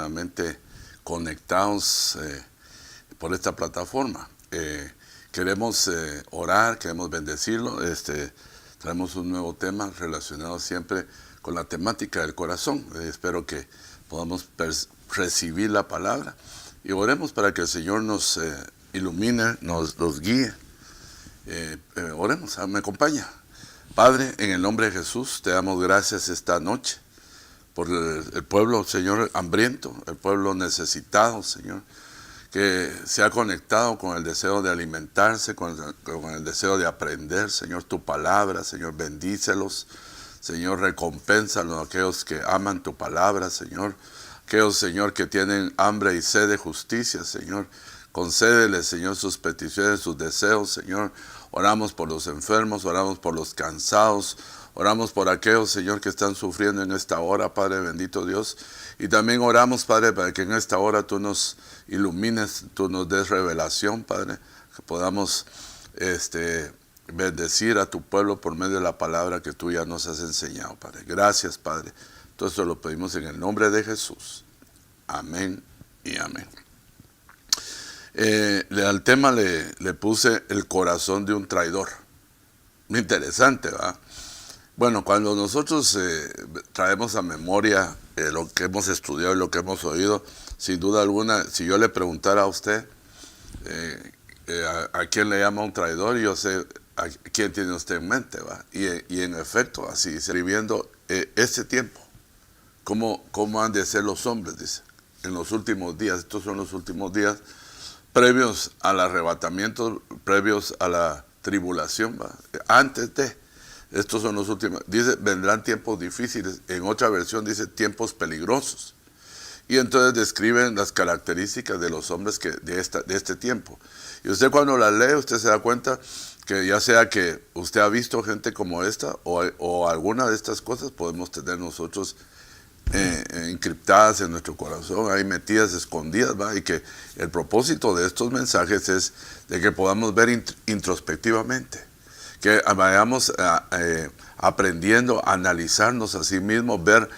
nuevamente conectados por esta plataforma. Queremos orar, queremos bendecirlo. Traemos un nuevo tema relacionado siempre con la temática del corazón. Espero que podamos recibir la palabra y oremos para que el Señor nos ilumine, nos guíe. Oremos, me acompaña. Padre, en el nombre de Jesús, te damos gracias esta noche por el pueblo, Señor, hambriento, el pueblo necesitado, Señor, que se ha conectado con el deseo de alimentarse, con el deseo de aprender, Señor, tu palabra. Señor, bendícelos, Señor, recompénsalos a aquellos que aman tu palabra, Señor, aquellos, Señor, que tienen hambre y sed de justicia, Señor, concédeles, Señor, sus peticiones, sus deseos, Señor. Oramos por los enfermos, oramos por los cansados, oramos por aquellos, Señor, que están sufriendo en esta hora, Padre bendito Dios. Y también oramos, Padre, para que en esta hora tú nos ilumines, tú nos des revelación, Padre, que podamos bendecir a tu pueblo por medio de la palabra que tú ya nos has enseñado, Padre. Gracias, Padre. Todo esto lo pedimos en el nombre de Jesús. Amén y amén. Al tema le puse el corazón de un traidor. Muy interesante, ¿verdad? Bueno, cuando nosotros traemos a memoria lo que hemos estudiado y lo que hemos oído, sin duda alguna, si yo le preguntara a usted a quién le llama un traidor, yo sé a quién tiene usted en mente, ¿va? Y en efecto, así, viviendo este tiempo, ¿cómo han de ser los hombres? Dice, en los últimos días. Estos son los últimos días previos al arrebatamiento, previos a la tribulación, ¿va? Antes de, estos son los últimos, dice, vendrán tiempos difíciles. En otra versión dice tiempos peligrosos. Y entonces describen las características de los hombres de este tiempo. Y usted cuando la lee, usted se da cuenta que ya sea que usted ha visto gente como esta o alguna de estas cosas podemos tener nosotros encriptadas en nuestro corazón, ahí metidas, escondidas, ¿va? Y que el propósito de estos mensajes es de que podamos ver introspectivamente, que vayamos aprendiendo a analizarnos a sí mismos, ver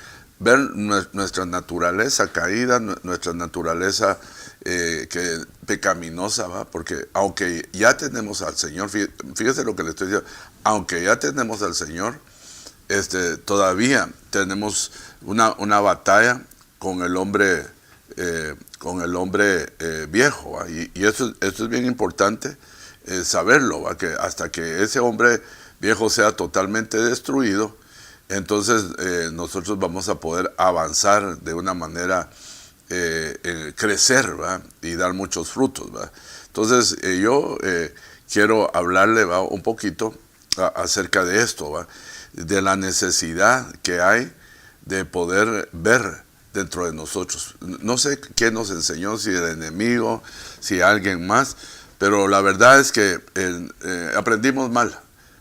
nuestra naturaleza caída, nuestra naturaleza pecaminosa, ¿va? Porque aunque ya tenemos al Señor, fíjese lo que le estoy diciendo, aunque ya tenemos al Señor, todavía tenemos una batalla con el hombre viejo, ¿va? Y eso es bien importante saberlo, ¿va? Que hasta que ese hombre viejo sea totalmente destruido, entonces nosotros vamos a poder avanzar de una manera, crecer, ¿va? Y dar muchos frutos, ¿va? Entonces yo quiero hablarle, ¿va? Un poquito acerca de esto, ¿va? De la necesidad que hay de poder ver dentro de nosotros. No sé quién nos enseñó, si el enemigo, si alguien más, pero la verdad es que aprendimos mal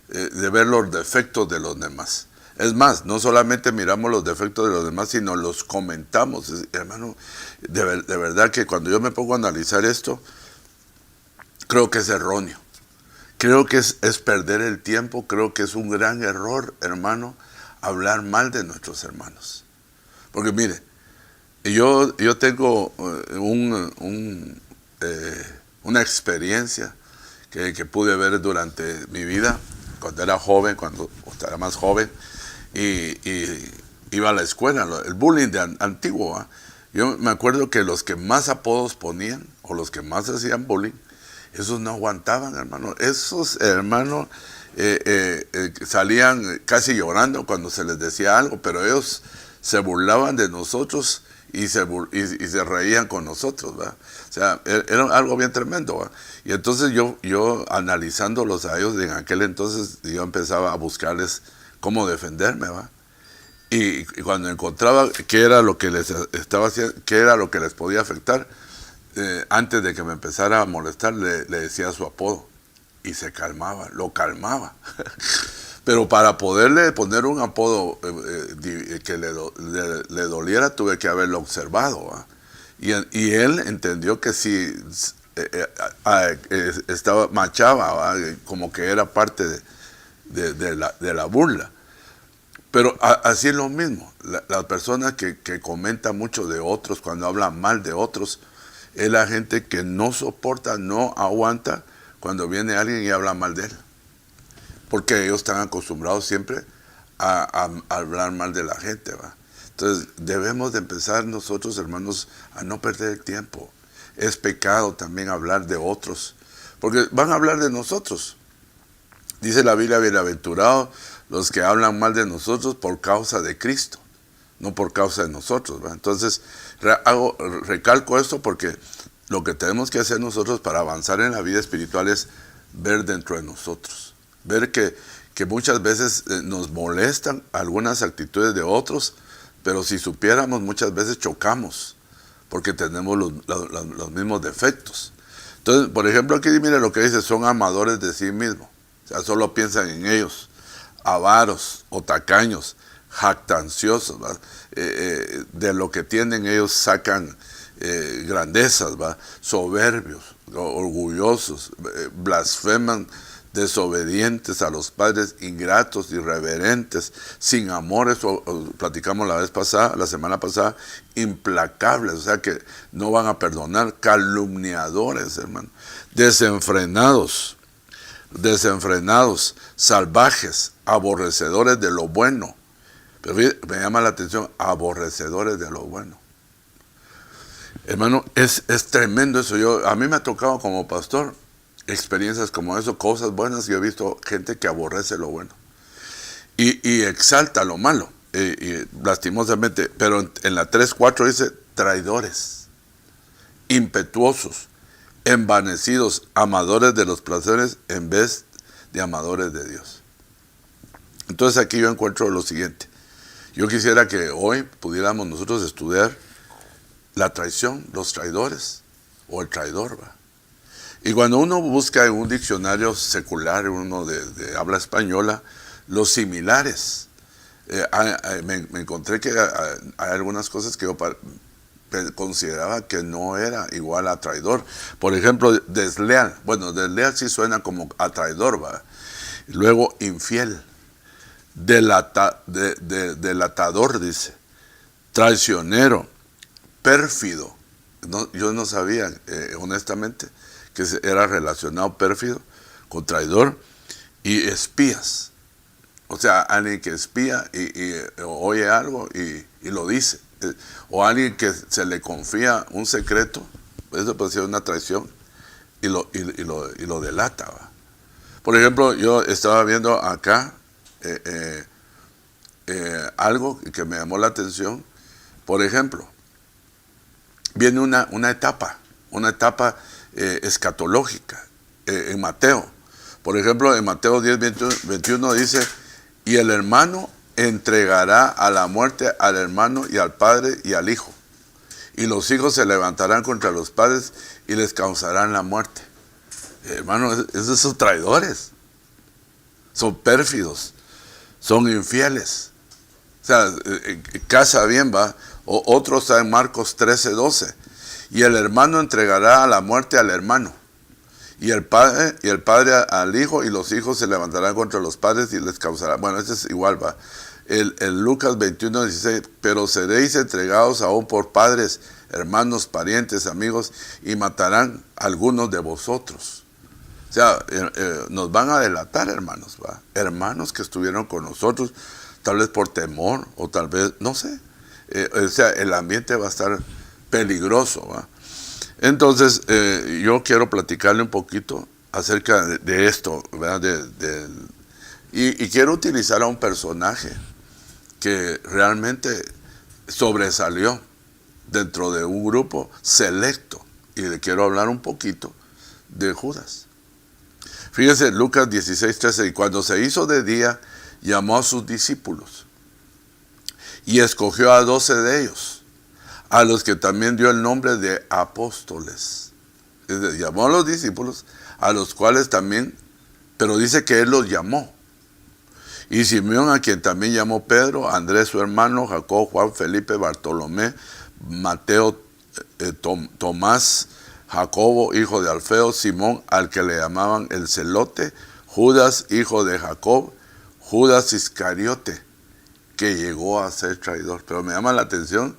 de ver los defectos de los demás. Es más, no solamente miramos los defectos de los demás, sino los comentamos. Hermano, de verdad que cuando yo me pongo a analizar esto, creo que es erróneo. Creo que es perder el tiempo, creo que es un gran error, hermano, hablar mal de nuestros hermanos. Porque mire, yo tengo una experiencia que pude ver durante mi vida, cuando era joven, cuando era más joven, y iba a la escuela, el bullying antiguo, ¿va? Yo me acuerdo que los que más apodos ponían, o los que más hacían bullying, esos no aguantaban, hermano. Esos hermanos salían casi llorando cuando se les decía algo, pero ellos se burlaban de nosotros y se reían con nosotros, ¿va? O sea, era algo bien tremendo, ¿va? Y entonces yo analizándolos a ellos en aquel entonces, yo empezaba a buscarles cómo defenderme, ¿va? Y cuando encontraba qué era lo que les estaba haciendo, qué era lo que les podía afectar, antes de que me empezara a molestar, le decía su apodo y se calmaba, lo calmaba. Pero para poderle poner un apodo que le doliera, tuve que haberlo observado, ¿va? Y él entendió que si machaba, ¿va? Como que era parte de la burla. Pero así es lo mismo. La persona que comenta mucho de otros, cuando habla mal de otros, es la gente que no soporta, no aguanta cuando viene alguien y habla mal de él. Porque ellos están acostumbrados siempre a hablar mal de la gente, ¿va? Entonces debemos de empezar nosotros, hermanos, a no perder el tiempo. Es pecado también hablar de otros, porque van a hablar de nosotros. Dice la Biblia, bienaventurados los que hablan mal de nosotros por causa de Cristo, no por causa de nosotros, ¿va? Entonces recalco esto porque lo que tenemos que hacer nosotros para avanzar en la vida espiritual es ver dentro de nosotros. Ver que muchas veces nos molestan algunas actitudes de otros, pero si supiéramos muchas veces chocamos, porque tenemos los mismos defectos. Entonces, por ejemplo, aquí mire lo que dice, son amadores de sí mismos, o sea, solo piensan en ellos, avaros o tacaños, jactanciosos, de lo que tienen ellos sacan grandezas, ¿va? Soberbios, orgullosos, blasfeman, desobedientes a los padres, ingratos, irreverentes, sin amores, platicamos la semana pasada, implacables, o sea que no van a perdonar, calumniadores, hermano, desenfrenados, salvajes, aborrecedores de lo bueno. Pero me llama la atención, aborrecedores de lo bueno. Hermano, es tremendo eso. A mí me ha tocado como pastor experiencias como eso, cosas buenas. Yo he visto gente que aborrece lo bueno y exalta lo malo, y lastimosamente. Pero en la 3:4 dice traidores, impetuosos, envanecidos, amadores de los placeres en vez de amadores de Dios. Entonces aquí yo encuentro lo siguiente. Yo quisiera que hoy pudiéramos nosotros estudiar la traición, los traidores o el traidor, ¿va? Y cuando uno busca en un diccionario secular, uno de habla española, los similares, me encontré que hay algunas cosas que yo consideraba que no era igual a traidor. Por ejemplo, desleal. Bueno, desleal sí suena como a traidor, ¿va? Luego, infiel. Delatador, dice. Traicionero. Pérfido. Yo no sabía, honestamente, que era relacionado pérfido con traidor. Y espías. O sea, alguien que espía y oye algo y lo dice. O alguien que se le confía un secreto, eso puede ser una traición, y lo delata, ¿va? Por ejemplo, yo estaba viendo acá algo que me llamó la atención. Por ejemplo, viene una etapa escatológica en Mateo. Por ejemplo, en Mateo 10:21 dice, y el hermano entregará a la muerte al hermano y al padre y al hijo. Y los hijos se levantarán contra los padres y les causarán la muerte. Hermano, esos son traidores. Son pérfidos. Son infieles. O sea, casa bien, va. Otro está en Marcos 13:12. Y el hermano entregará a la muerte al hermano. Y el padre al hijo, y los hijos se levantarán contra los padres y les causará. Bueno, ese es igual, va. El Lucas 21:16, pero seréis entregados aún por padres, hermanos, parientes, amigos, y matarán a algunos de vosotros. O sea, nos van a delatar, hermanos, ¿va? Hermanos que estuvieron con nosotros, tal vez por temor, o tal vez, no sé. O sea, el ambiente va a estar peligroso, ¿va? Entonces, yo quiero platicarle un poquito acerca de esto, ¿verdad? Y quiero utilizar a un personaje que realmente sobresalió dentro de un grupo selecto. Y le quiero hablar un poquito de Judas. Fíjense, Lucas 16:13, y cuando se hizo de día, llamó a sus discípulos y escogió a 12 de ellos, a los que también dio el nombre de apóstoles. Es decir, llamó a los discípulos, a los cuales también, pero dice que él los llamó. Y Simeón, a quien también llamó Pedro, Andrés su hermano, Jacob, Juan, Felipe, Bartolomé, Mateo, Tomás, Jacobo, hijo de Alfeo, Simón, al que le llamaban el Celote, Judas, hijo de Jacob, Judas Iscariote, que llegó a ser traidor. Pero me llama la atención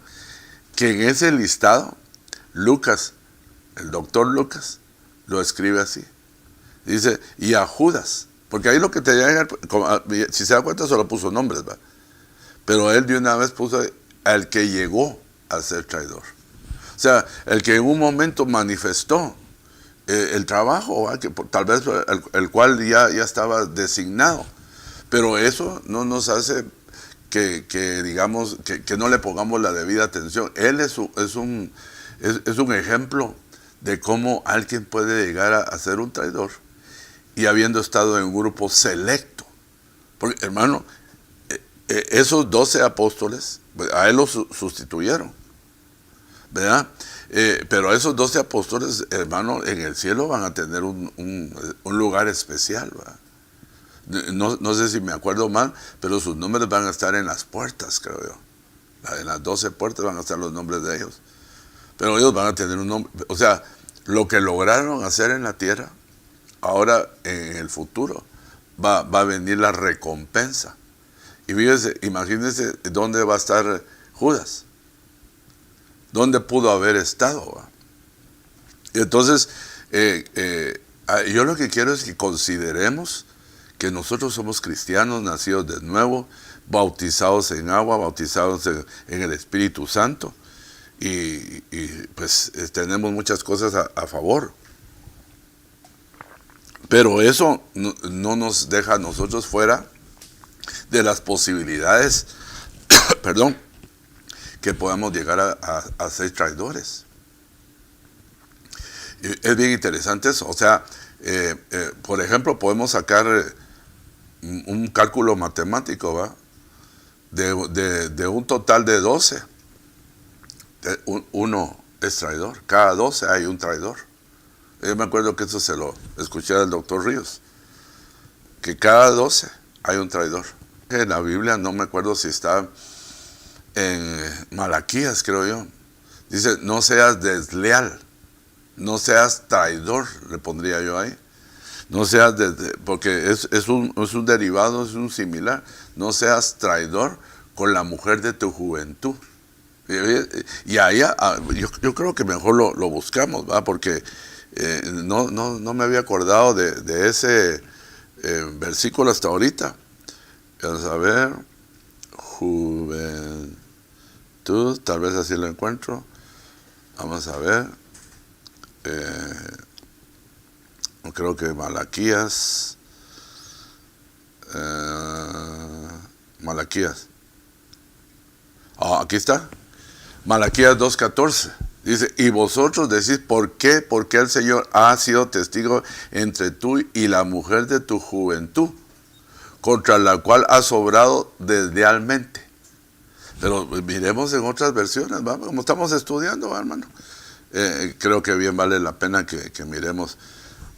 que en ese listado, Lucas, el doctor Lucas, lo escribe así. Dice, y a Judas, porque ahí lo que te llega, si se da cuenta, solo puso nombres, ¿va? Pero él de una vez puso al que llegó a ser traidor. O sea, el que en un momento manifestó el trabajo, ¿va? Que tal vez el cual ya estaba designado. Pero eso no nos hace que digamos, que no le pongamos la debida atención. Él es un ejemplo de cómo alguien puede llegar a ser un traidor y habiendo estado en un grupo selecto. Porque, hermano, esos 12 apóstoles, a él los sustituyeron, ¿verdad? Pero esos 12 apóstoles, hermano, en el cielo van a tener un lugar especial, ¿verdad? No sé si me acuerdo mal, pero sus nombres van a estar en las puertas, creo yo. En las 12 puertas van a estar los nombres de ellos. Pero ellos van a tener un nombre. O sea, lo que lograron hacer en la tierra, ahora en el futuro, va a venir la recompensa. Y fíjense, imagínense dónde va a estar Judas. ¿Dónde pudo haber estado? Entonces, yo lo que quiero es que consideremos que nosotros somos cristianos, nacidos de nuevo, bautizados en agua, bautizados en el Espíritu Santo, y pues tenemos muchas cosas a favor. Pero eso no nos deja a nosotros fuera de las posibilidades, perdón, que podamos llegar a ser traidores. Es bien interesante eso. O sea, por ejemplo, podemos sacar un cálculo matemático, ¿va? De un total de 12, uno es traidor. Cada 12 hay un traidor. Yo me acuerdo que eso se lo escuché del doctor Ríos, que cada 12 hay un traidor. En la Biblia, no me acuerdo si está en Malaquías, creo yo, dice, no seas desleal, no seas traidor, le pondría yo ahí. No seas, porque es un derivado, es un similar. No seas traidor con la mujer de tu juventud. Y ahí yo creo que mejor lo buscamos, ¿va? Porque no me había acordado de ese versículo hasta ahorita. Vamos a ver, juventud, tal vez así lo encuentro. Vamos a ver. Creo que Malaquías. Aquí está. Malaquías 2:14. Dice, y vosotros decís, ¿por qué? Porque el Señor ha sido testigo entre tú y la mujer de tu juventud, contra la cual has obrado deslealmente. Pero miremos en otras versiones, ¿va? Como estamos estudiando, ¿va, hermano? Creo que bien vale la pena que miremos.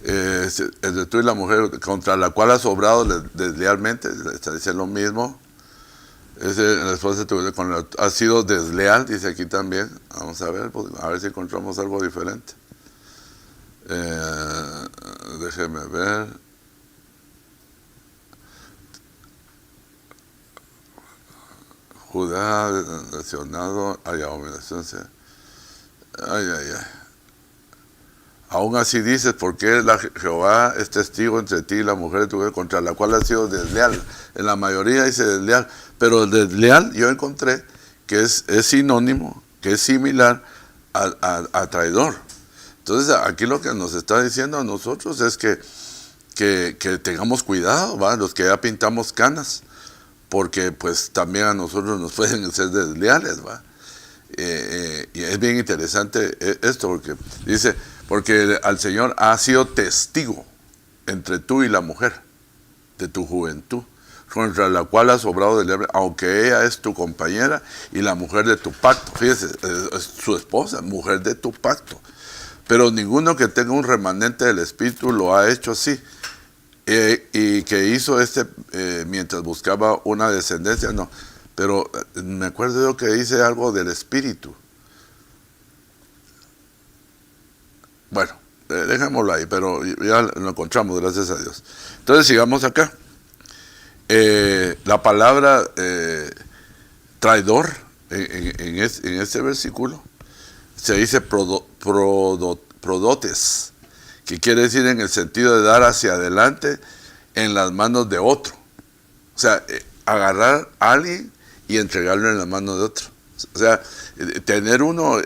Entre tú y la mujer contra la cual has obrado deslealmente, dice lo mismo. La esposa de tu mujer ha sido desleal, dice aquí también. Vamos a ver si encontramos algo diferente. Déjeme ver. Judá, nacionado, hay abominación. Ay. Aún así dices, porque Jehová es testigo entre ti y la mujer de tu mujer, contra la cual has sido desleal. En la mayoría dice desleal, pero desleal yo encontré que es sinónimo, que es similar a traidor. Entonces aquí lo que nos está diciendo a nosotros es que tengamos cuidado, ¿va? Los que ya pintamos canas, porque pues también a nosotros nos pueden ser desleales, ¿va? Y es bien interesante esto, porque dice, porque al Señor ha sido testigo entre tú y la mujer de tu juventud, contra la cual has obrado deslealmente, aunque ella es tu compañera y la mujer de tu pacto. Fíjese, es su esposa, mujer de tu pacto. Pero ninguno que tenga un remanente del Espíritu lo ha hecho así. Y que hizo mientras buscaba una descendencia, no. Pero me acuerdo yo que dice algo del Espíritu. Bueno, dejémoslo ahí, pero ya lo encontramos, gracias a Dios. Entonces sigamos acá. La palabra traidor en este versículo se dice prodotes, que quiere decir en el sentido de dar hacia adelante en las manos de otro. O sea, agarrar a alguien y entregarlo en las manos de otro. O sea, tener uno,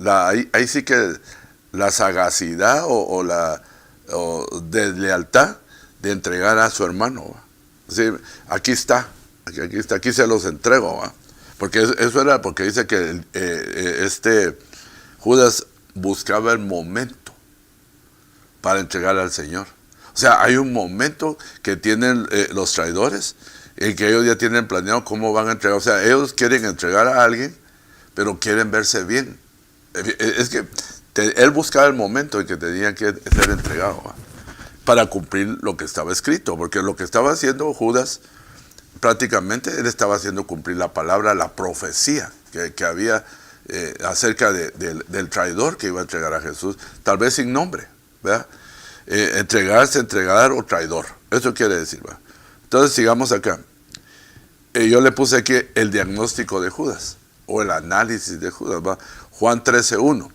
ahí sí que la sagacidad o la deslealtad de entregar a su hermano. Sí, aquí está, aquí se los entrego. ¿Va? Porque eso era porque dice que Judas buscaba el momento para entregar al Señor. O sea, hay un momento que tienen los traidores, en que ellos ya tienen planeado cómo van a entregar. O sea, ellos quieren entregar a alguien, pero quieren verse bien. Es que él buscaba el momento en que tenía que ser entregado, ¿va? Para cumplir lo que estaba escrito. Porque lo que estaba haciendo Judas, prácticamente, él estaba haciendo cumplir la palabra, la profecía que había acerca del traidor que iba a entregar a Jesús, tal vez sin nombre, ¿verdad? Entregar o traidor. Eso quiere decir, ¿va? Entonces sigamos acá. Yo le puse aquí el diagnóstico de Judas, o el análisis de Judas, ¿va? Juan 13:1.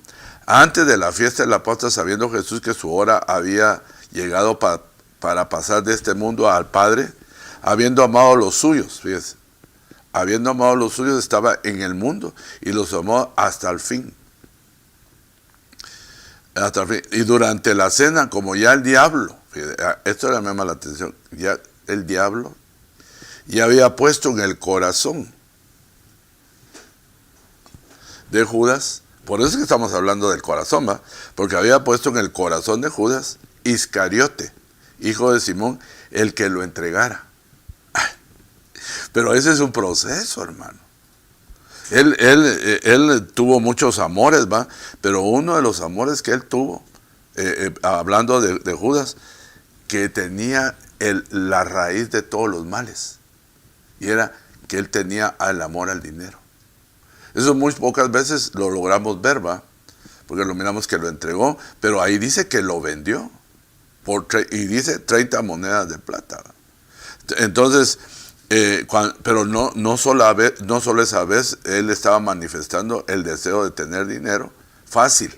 Antes de la fiesta de la Pascua, sabiendo Jesús que su hora había llegado para pasar de este mundo al Padre, habiendo amado a los suyos, fíjese, habiendo amado a los suyos, estaba en el mundo y los amó hasta el fin. Y durante la cena, como ya el diablo, esto me llama la atención, ya el diablo ya había puesto en el corazón de Judas, por eso es que estamos hablando del corazón, ¿va? Porque había puesto en el corazón de Judas Iscariote, hijo de Simón, el que lo entregara. Pero ese es un proceso, hermano. Él tuvo muchos amores, ¿va? Pero uno de los amores que él tuvo, hablando de Judas, que tenía la raíz de todos los males. Y era que él tenía el amor al dinero. Eso muy pocas veces lo logramos ver, ¿va? Porque lo miramos que lo entregó, pero ahí dice que lo vendió. Y dice 30 monedas de plata, ¿va? Entonces, pero no solo esa vez él estaba manifestando el deseo de tener dinero fácil,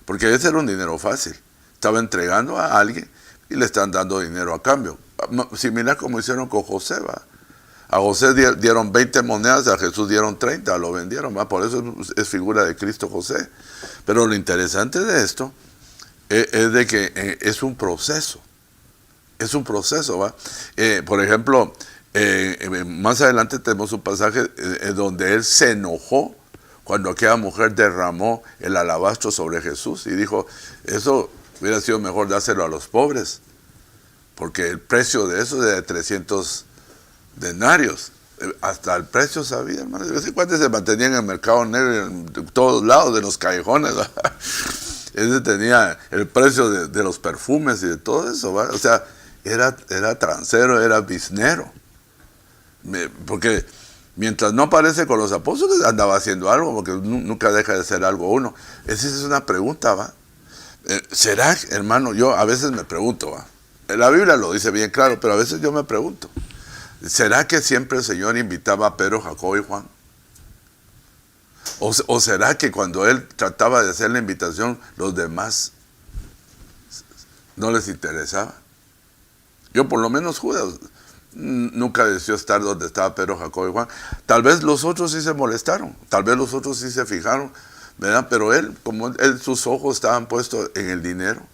porque ese era un dinero fácil. Estaba entregando a alguien y le están dando dinero a cambio. Similar como hicieron con José, ¿va? A José dieron 20 monedas, a Jesús dieron 30, lo vendieron, ¿va? Por eso es figura de Cristo José. Pero lo interesante de esto es de que es un proceso. Es un proceso, ¿va? Por ejemplo, más adelante tenemos un pasaje donde él se enojó cuando aquella mujer derramó el alabastro sobre Jesús y dijo, eso hubiera sido mejor dárselo a los pobres, porque el precio de eso es de 300 denarios. Hasta el precio sabía, hermano. No sé cuántos se mantenían en el mercado negro, en todos lados de los callejones, ¿va? Ese tenía el precio de los perfumes y de todo eso, ¿va? O sea, era transero, era biznero. Porque mientras no aparece con los apóstoles, andaba haciendo algo, porque nunca deja de ser algo uno. Esa es una pregunta, ¿va? ¿Será, hermano? Yo a veces me pregunto, ¿va? La Biblia lo dice bien claro, pero a veces yo me pregunto, ¿será que siempre el Señor invitaba a Pedro, Jacobo y Juan? ¿O será que cuando Él trataba de hacer la invitación, los demás no les interesaba? Yo por lo menos Judas nunca deseó estar donde estaba Pedro, Jacobo y Juan. Tal vez los otros sí se molestaron, tal vez los otros sí se fijaron, ¿verdad? Pero él, como sus ojos estaban puestos en el dinero,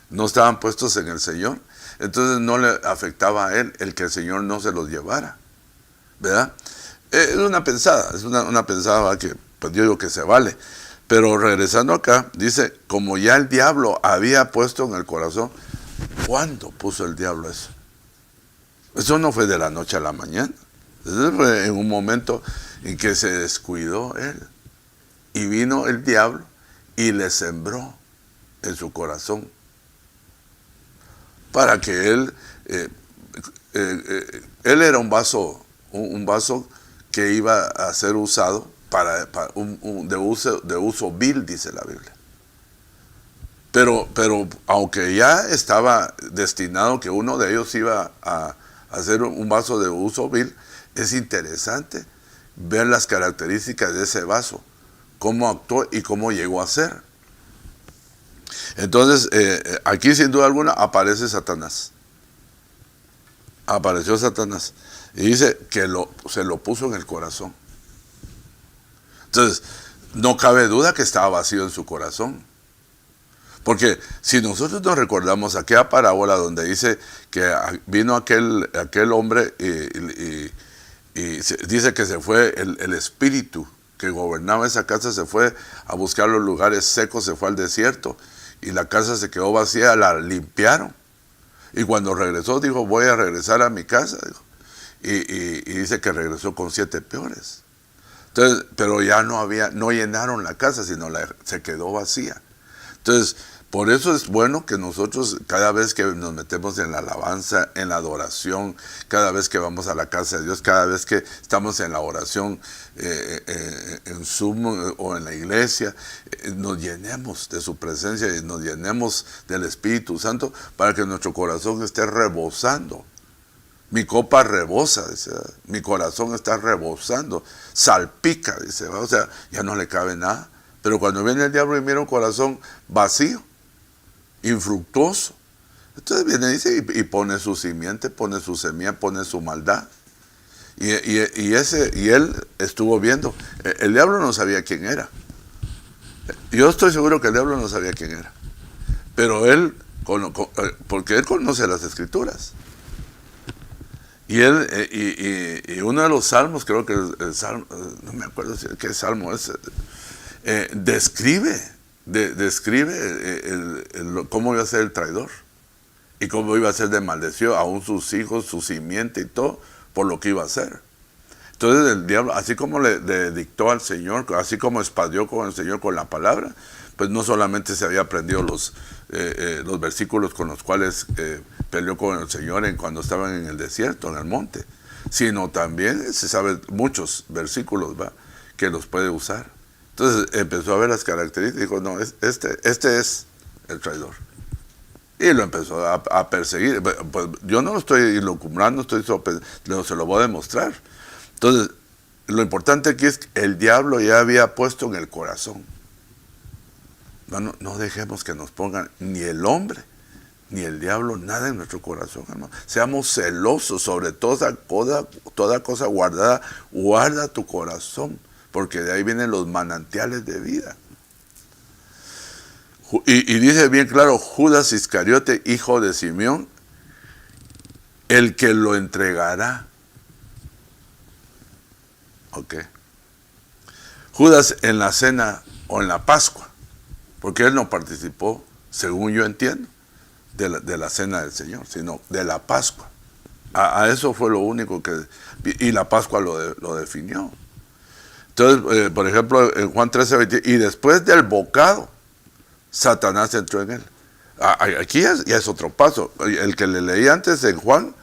no estaban puestos en el Señor, entonces no le afectaba a él el que el Señor no se los llevara, ¿verdad? Es una pensada, una pensada que pues yo digo que se vale. Pero regresando acá, dice, como ya el diablo había puesto en el corazón. ¿Cuándo puso el diablo eso? Eso no fue de la noche a la mañana. Eso fue en un momento en que se descuidó él. Y vino el diablo y le sembró en su corazón. Para que él era un vaso que iba a ser usado de uso vil, dice la Biblia. Pero aunque ya estaba destinado que uno de ellos iba a hacer un vaso de uso vil, Es interesante ver las características de ese vaso, cómo actuó y cómo llegó a ser. Entonces, aquí sin duda alguna aparece Satanás. Apareció Satanás. Y dice que se lo puso en el corazón. Entonces, no cabe duda que estaba vacío en su corazón. Porque si nosotros nos recordamos aquella parábola donde dice que vino aquel hombre y dice que se fue el espíritu que gobernaba esa casa, se fue a buscar los lugares secos, se fue al desierto y la casa se quedó vacía, la limpiaron. Y cuando regresó dijo, voy a regresar a mi casa, dijo. Y dice que regresó con 7 peores. Entonces, pero ya no llenaron la casa, sino se quedó vacía. Entonces, por eso es bueno que nosotros, cada vez que nos metemos en la alabanza, en la adoración, cada vez que vamos a la casa de Dios, cada vez que estamos en la oración en Zoom o en la iglesia, nos llenemos de su presencia y nos llenemos del Espíritu Santo para que nuestro corazón esté rebosando. Mi copa rebosa, dice, mi corazón está rebosando, salpica, dice, o sea, ya no le cabe nada. Pero cuando viene el diablo y mira un corazón vacío, infructuoso, entonces viene dice, y pone su simiente, pone su semilla, pone su maldad. Y él estuvo viendo. El diablo no sabía quién era. Yo estoy seguro que el diablo no sabía quién era. Pero él, porque él conoce las Escrituras. Y uno de los salmos, creo que el salmo, no me acuerdo qué salmo es, describe cómo iba a ser el traidor y cómo iba a ser de maldecido aún sus hijos, su simiente y todo, por lo que iba a hacer. Entonces el diablo, así como le dictó al Señor, así como espadió con el Señor con la palabra, pues no solamente se había aprendido los versículos con los cuales peleó con el Señor cuando estaban en el desierto, en el monte, sino también se sabe muchos versículos, ¿va?, que los puede usar. Entonces empezó a ver las características y dijo, no, este es el traidor. Y lo empezó a perseguir. Pues yo no lo estoy ilocumbrando, se lo voy a demostrar. Entonces, lo importante aquí es que el diablo ya había puesto en el corazón. No dejemos que nos pongan ni el hombre, ni el diablo, nada en nuestro corazón, hermano. Seamos celosos sobre toda cosa guardada. Guarda tu corazón, porque de ahí vienen los manantiales de vida. Y dice bien claro, Judas Iscariote, hijo de Simeón, el que lo entregará. Ok. Judas en la cena o en la Pascua, porque él no participó, según yo entiendo, de la cena del Señor, sino de la Pascua. A eso fue lo único que... Y la Pascua lo definió. Entonces, por ejemplo, en Juan 13:20, y después del bocado, Satanás entró en él. Aquí ya es otro paso. El que le leí antes en Juan,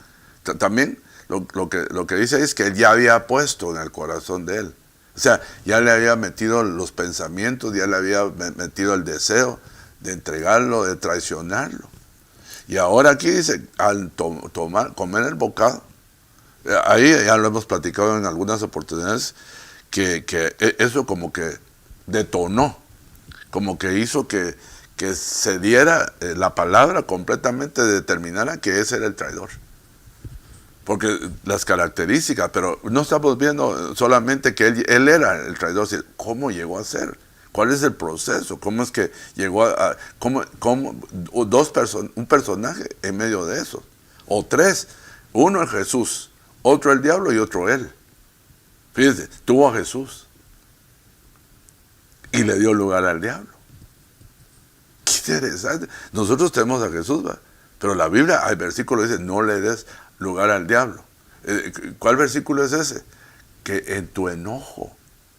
también lo que dice es que él ya había puesto en el corazón de él. O sea, ya le había metido los pensamientos, ya le había metido el deseo de entregarlo, de traicionarlo. Y ahora aquí dice, al comer el bocado, ahí ya lo hemos platicado en algunas oportunidades, que eso como que detonó, como que hizo que se diera la palabra completamente, determinara que ese era el traidor. Porque las características, pero no estamos viendo solamente que él era el traidor, sino cómo llegó a ser, cuál es el proceso, cómo es que llegó un personaje en medio de eso, o 3, uno es Jesús, otro el diablo y otro él. Fíjense, tuvo a Jesús y le dio lugar al diablo. Qué interesante. Nosotros tenemos a Jesús, ¿va? Pero la Biblia, hay versículo que dice, no le des lugar al diablo. ¿Cuál versículo es ese? Que en tu enojo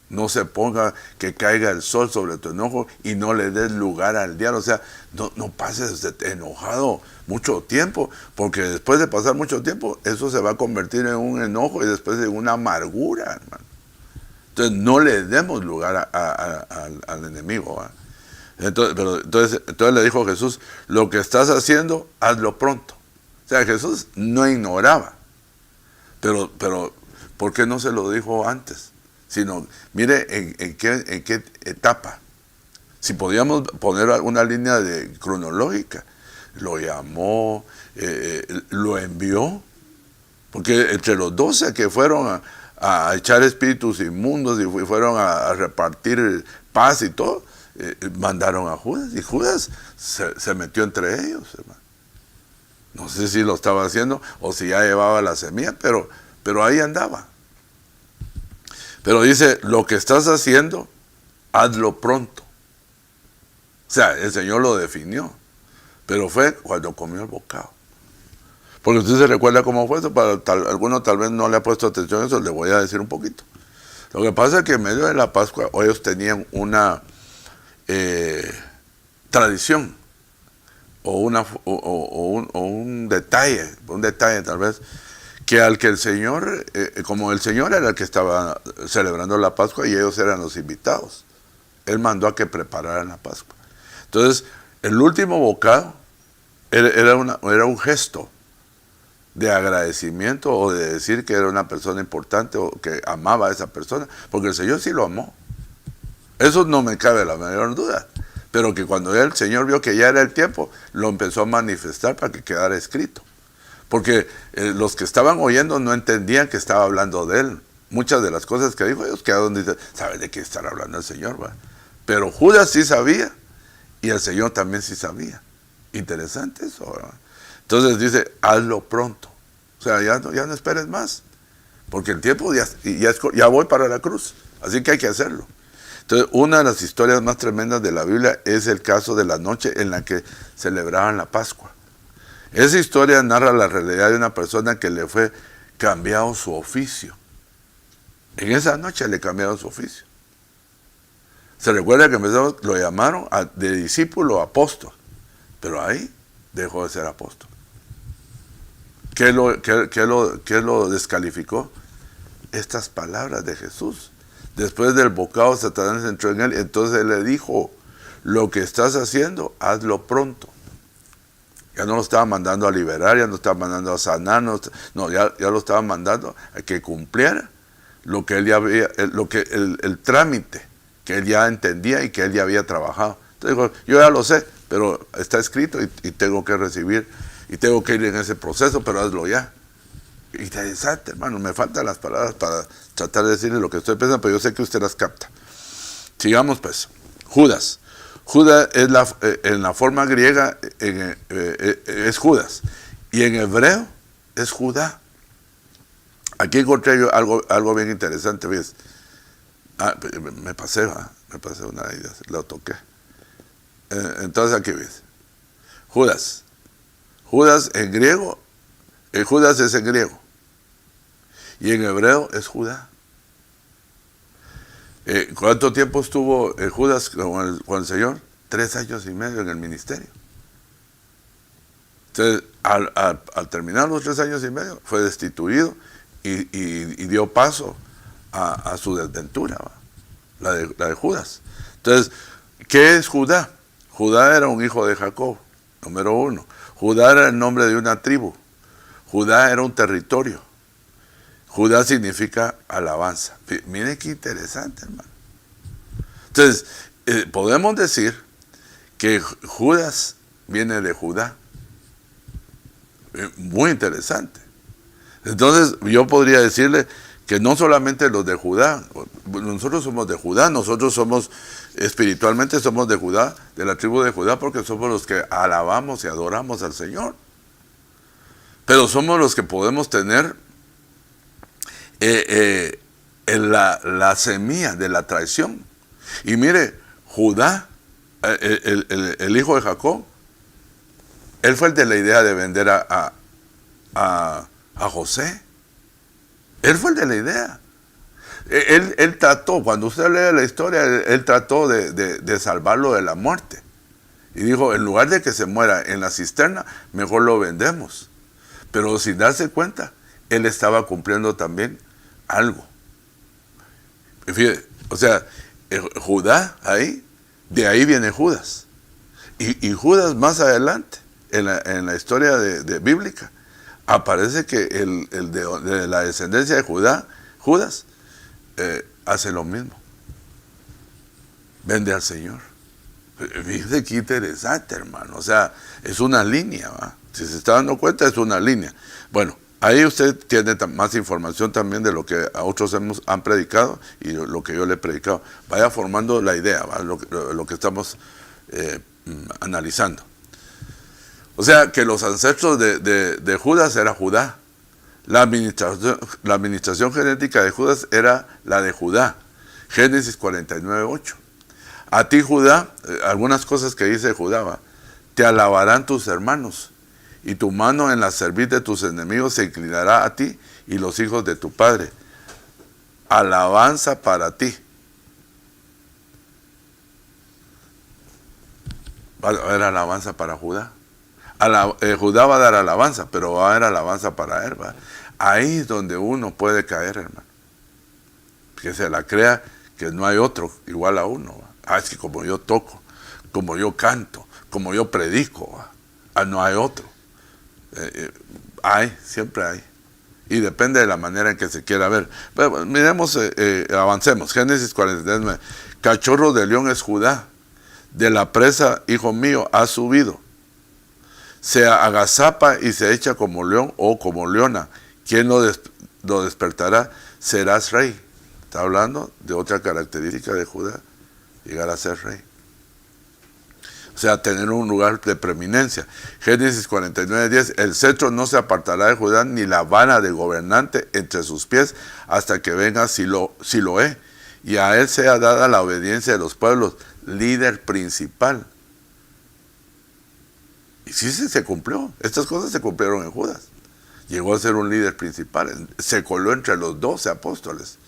no se ponga, que caiga el sol sobre tu enojo y no le des lugar al diablo. O sea, no pases enojado mucho tiempo, porque después de pasar mucho tiempo, eso se va a convertir en un enojo y después en una amargura, hermano. Entonces, no le demos lugar al enemigo, ¿va? Entonces le dijo Jesús, lo que estás haciendo, hazlo pronto. O sea, Jesús no ignoraba, pero ¿por qué no se lo dijo antes? Sino, mire en qué etapa. Si podíamos poner una línea cronológica, lo llamó, lo envió, porque entre los 12 que fueron a echar espíritus inmundos y fueron a repartir paz y todo, mandaron a Judas, y Judas se metió entre ellos, hermano. No sé si lo estaba haciendo o si ya llevaba la semilla, pero ahí andaba. Pero dice, lo que estás haciendo, hazlo pronto. O sea, el Señor lo definió, pero fue cuando comió el bocado. Porque usted se recuerda cómo fue eso, alguno tal vez no le ha puesto atención a eso, le voy a decir un poquito. Lo que pasa es que en medio de la Pascua, ellos tenían una tradición, o un detalle tal vez, que al que el Señor, como el Señor era el que estaba celebrando la Pascua y ellos eran los invitados, Él mandó a que prepararan la Pascua. Entonces, el último bocado era un gesto de agradecimiento o de decir que era una persona importante o que amaba a esa persona, porque el Señor sí lo amó. Eso no me cabe la mayor duda. Pero que cuando el Señor vio que ya era el tiempo, lo empezó a manifestar para que quedara escrito. Porque los que estaban oyendo no entendían que estaba hablando de Él. Muchas de las cosas que dijo, ellos quedaron diciendo, ¿sabe de qué estará hablando el Señor? ¿Va? Pero Judas sí sabía, y el Señor también sí sabía. Interesante eso, ¿verdad? Entonces dice, hazlo pronto. O sea, ya no esperes más. Porque el tiempo ya voy para la cruz. Así que hay que hacerlo. Entonces, una de las historias más tremendas de la Biblia es el caso de la noche en la que celebraban la Pascua. Esa historia narra la realidad de una persona que le fue cambiado su oficio. En esa noche le cambiaron su oficio. Se recuerda que lo llamaron de discípulo a apóstol, pero ahí dejó de ser apóstol. ¿Qué lo descalificó? Estas palabras de Jesús. Después del bocado, Satanás entró en él, entonces él le dijo, lo que estás haciendo, hazlo pronto. Ya no lo estaba mandando a liberar, ya no lo estaba mandando a sanar, ya lo estaba mandando a que cumpliera lo que él ya había, el trámite que él ya entendía y que él ya había trabajado. Entonces dijo, yo ya lo sé, pero está escrito y tengo que recibir, y tengo que ir en ese proceso, pero hazlo ya. Interesante, hermano, me faltan las palabras para tratar de decirle lo que estoy pensando, pero yo sé que usted las capta. Sigamos pues. Judas. Judas es en la forma griega es Judas, y en hebreo es Judá. Aquí encontré yo algo bien interesante, ¿ves? Me pasé una idea, lo toqué. Entonces aquí ves. Judas en griego, Judas es en griego, y en hebreo es Judá. ¿Cuánto tiempo estuvo Judas con el Señor? 3 años y medio en el ministerio. Entonces, al terminar los 3 años y medio, fue destituido y dio paso a su desventura, la de Judas. Entonces, ¿qué es Judá? Judá era un hijo de Jacob, número 1. Judá era el nombre de una tribu. Judá era un territorio. Judá significa alabanza. Mire qué interesante, hermano. Entonces, podemos decir que Judas viene de Judá. Muy interesante. Entonces, yo podría decirle que no solamente los de Judá, nosotros somos de Judá, nosotros somos, espiritualmente somos de Judá, de la tribu de Judá, porque somos los que alabamos y adoramos al Señor. Pero somos los que podemos tener la semilla de la traición. Y mire, Judá, el hijo de Jacob, él fue el de la idea de vender a José. Él fue el de la idea. Él trató, cuando usted lee la historia, él trató de salvarlo de la muerte. Y dijo, en lugar de que se muera en la cisterna, mejor lo vendemos. Pero sin darse cuenta, él estaba cumpliendo también algo. Fíjate, o sea, Judá, de ahí viene Judas. Y Judas más adelante, en la historia bíblica, aparece que de la descendencia de Judá Judas hace lo mismo. Vende al Señor. Fíjese qué interesante, hermano. O sea, es una línea, ¿va? Si se está dando cuenta, es una línea. Bueno, ahí usted tiene más información también de lo que a otros han predicado y lo que yo le he predicado. Vaya formando la idea, ¿va? Lo que estamos analizando. O sea, que los ancestros de Judas era Judá. La administración genética de Judas era la de Judá. Génesis 49:8. A ti, Judá, algunas cosas que dice Judá, ¿va? Te alabarán tus hermanos, y tu mano en la cerviz de tus enemigos se inclinará a ti y los hijos de tu padre. Alabanza para ti. Va a haber alabanza para Judá. Judá va a dar alabanza, pero va a haber alabanza para él, ¿va? Ahí es donde uno puede caer, hermano. Que se la crea que no hay otro igual a uno, ¿va? Es que como yo toco, como yo canto, como yo predico, no hay otro. Siempre hay. Y depende de la manera en que se quiera ver. Pero miremos, avancemos. Génesis 49. Cachorro de león es Judá. De la presa, hijo mío, ha subido. Se agazapa y se echa como león o como leona. ¿Quién lo despertará? Serás rey. Está hablando de otra característica de Judá. Llegar a ser rey. O sea, tener un lugar de preeminencia. Génesis 49:10. El cetro no se apartará de Judá, ni la vara de gobernante entre sus pies, hasta que venga Siloé, y a él sea dada la obediencia de los pueblos, líder principal. Y sí, se cumplió. Estas cosas se cumplieron en Judas. Llegó a ser un líder principal. Se coló entre los 12 apóstoles.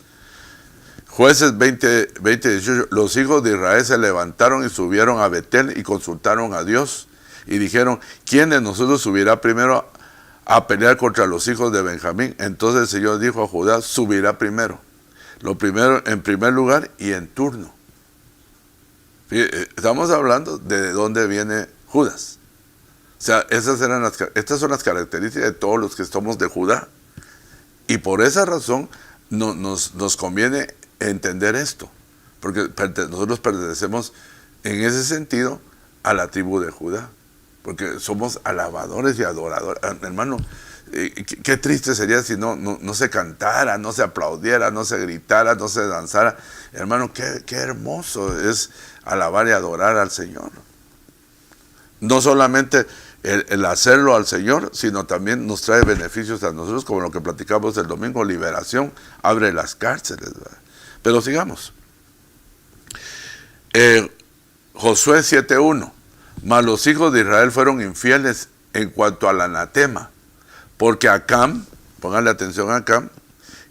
Jueces 20:18. Los hijos de Israel se levantaron y subieron a Betel y consultaron a Dios. Y dijeron, ¿quién de nosotros subirá primero a pelear contra los hijos de Benjamín? Entonces el Señor dijo a Judá, subirá primero. Lo primero en primer lugar y en turno. Estamos hablando de dónde viene Judas. O sea, estas son las características de todos los que somos de Judá. Y por esa razón nos conviene entender esto, porque nosotros pertenecemos en ese sentido a la tribu de Judá, porque somos alabadores y adoradores. Hermano, qué triste sería si no se cantara, no se aplaudiera, no se gritara, no se danzara. Hermano, qué hermoso es alabar y adorar al Señor. No solamente el hacerlo al Señor, sino también nos trae beneficios a nosotros, como lo que platicamos el domingo, liberación, abre las cárceles, ¿verdad? Pero sigamos. Josué 7:1. Mas los hijos de Israel fueron infieles en cuanto al anatema, porque Acam, pónganle atención a Acam,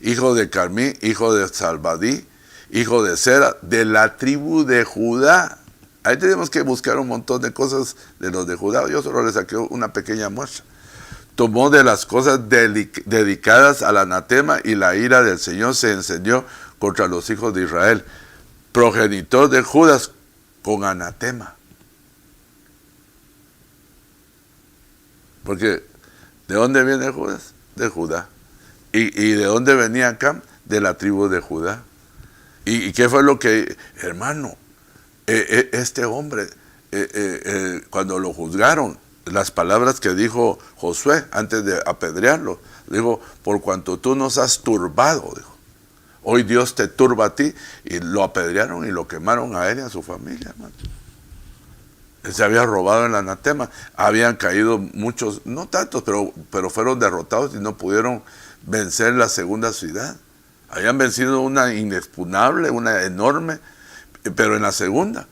hijo de Carmí, hijo de Salbadí, hijo de Sera, de la tribu de Judá. Ahí tenemos que buscar un montón de cosas de los de Judá. Yo solo les saqué una pequeña muestra. Tomó de las cosas dedicadas al anatema, y la ira del Señor se encendió contra los hijos de Israel, progenitor de Judas, con anatema. Porque, ¿de dónde viene Judas? De Judá. ¿Y de dónde venía Acam? De la tribu de Judá. ¿Y qué fue lo que, hermano? Este hombre, cuando lo juzgaron, las palabras que dijo Josué antes de apedrearlo, dijo, por cuanto tú nos has turbado, dijo, hoy Dios te turba a ti, y lo apedrearon y lo quemaron a él y a su familia, hermano. Él se había robado el anatema, habían caído muchos, no tantos, pero fueron derrotados y no pudieron vencer la segunda ciudad. Habían vencido una inexpugnable, una enorme, pero en la segunda,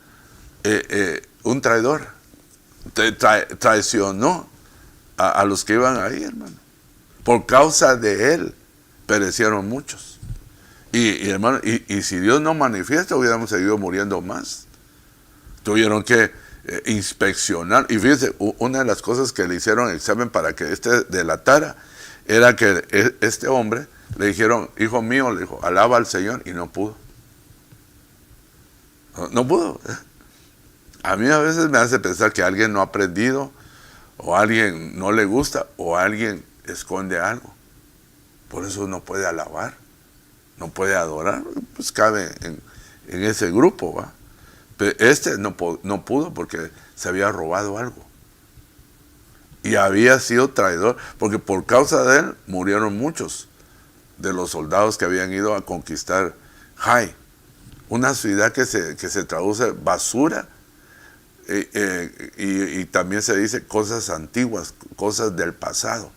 un traidor traicionó a los que iban ahí, hermano. Por causa de él perecieron muchos. Y hermano, y si Dios no manifiesta, hubiéramos seguido muriendo más. Tuvieron que inspeccionar. Y fíjense, una de las cosas que le hicieron examen para que delatara era que este hombre le dijeron, hijo mío, le dijo, alaba al Señor, y no pudo. No pudo. A mí a veces me hace pensar que alguien no ha aprendido, o alguien no le gusta, o alguien esconde algo. Por eso no puede alabar. no puede adorar, pues cabe en ese grupo, ¿va? Pero este no pudo porque se había robado algo. Y había sido traidor, porque por causa de él murieron muchos de los soldados que habían ido a conquistar Hai, una ciudad que se traduce basura, y también se dice cosas antiguas, cosas del pasado.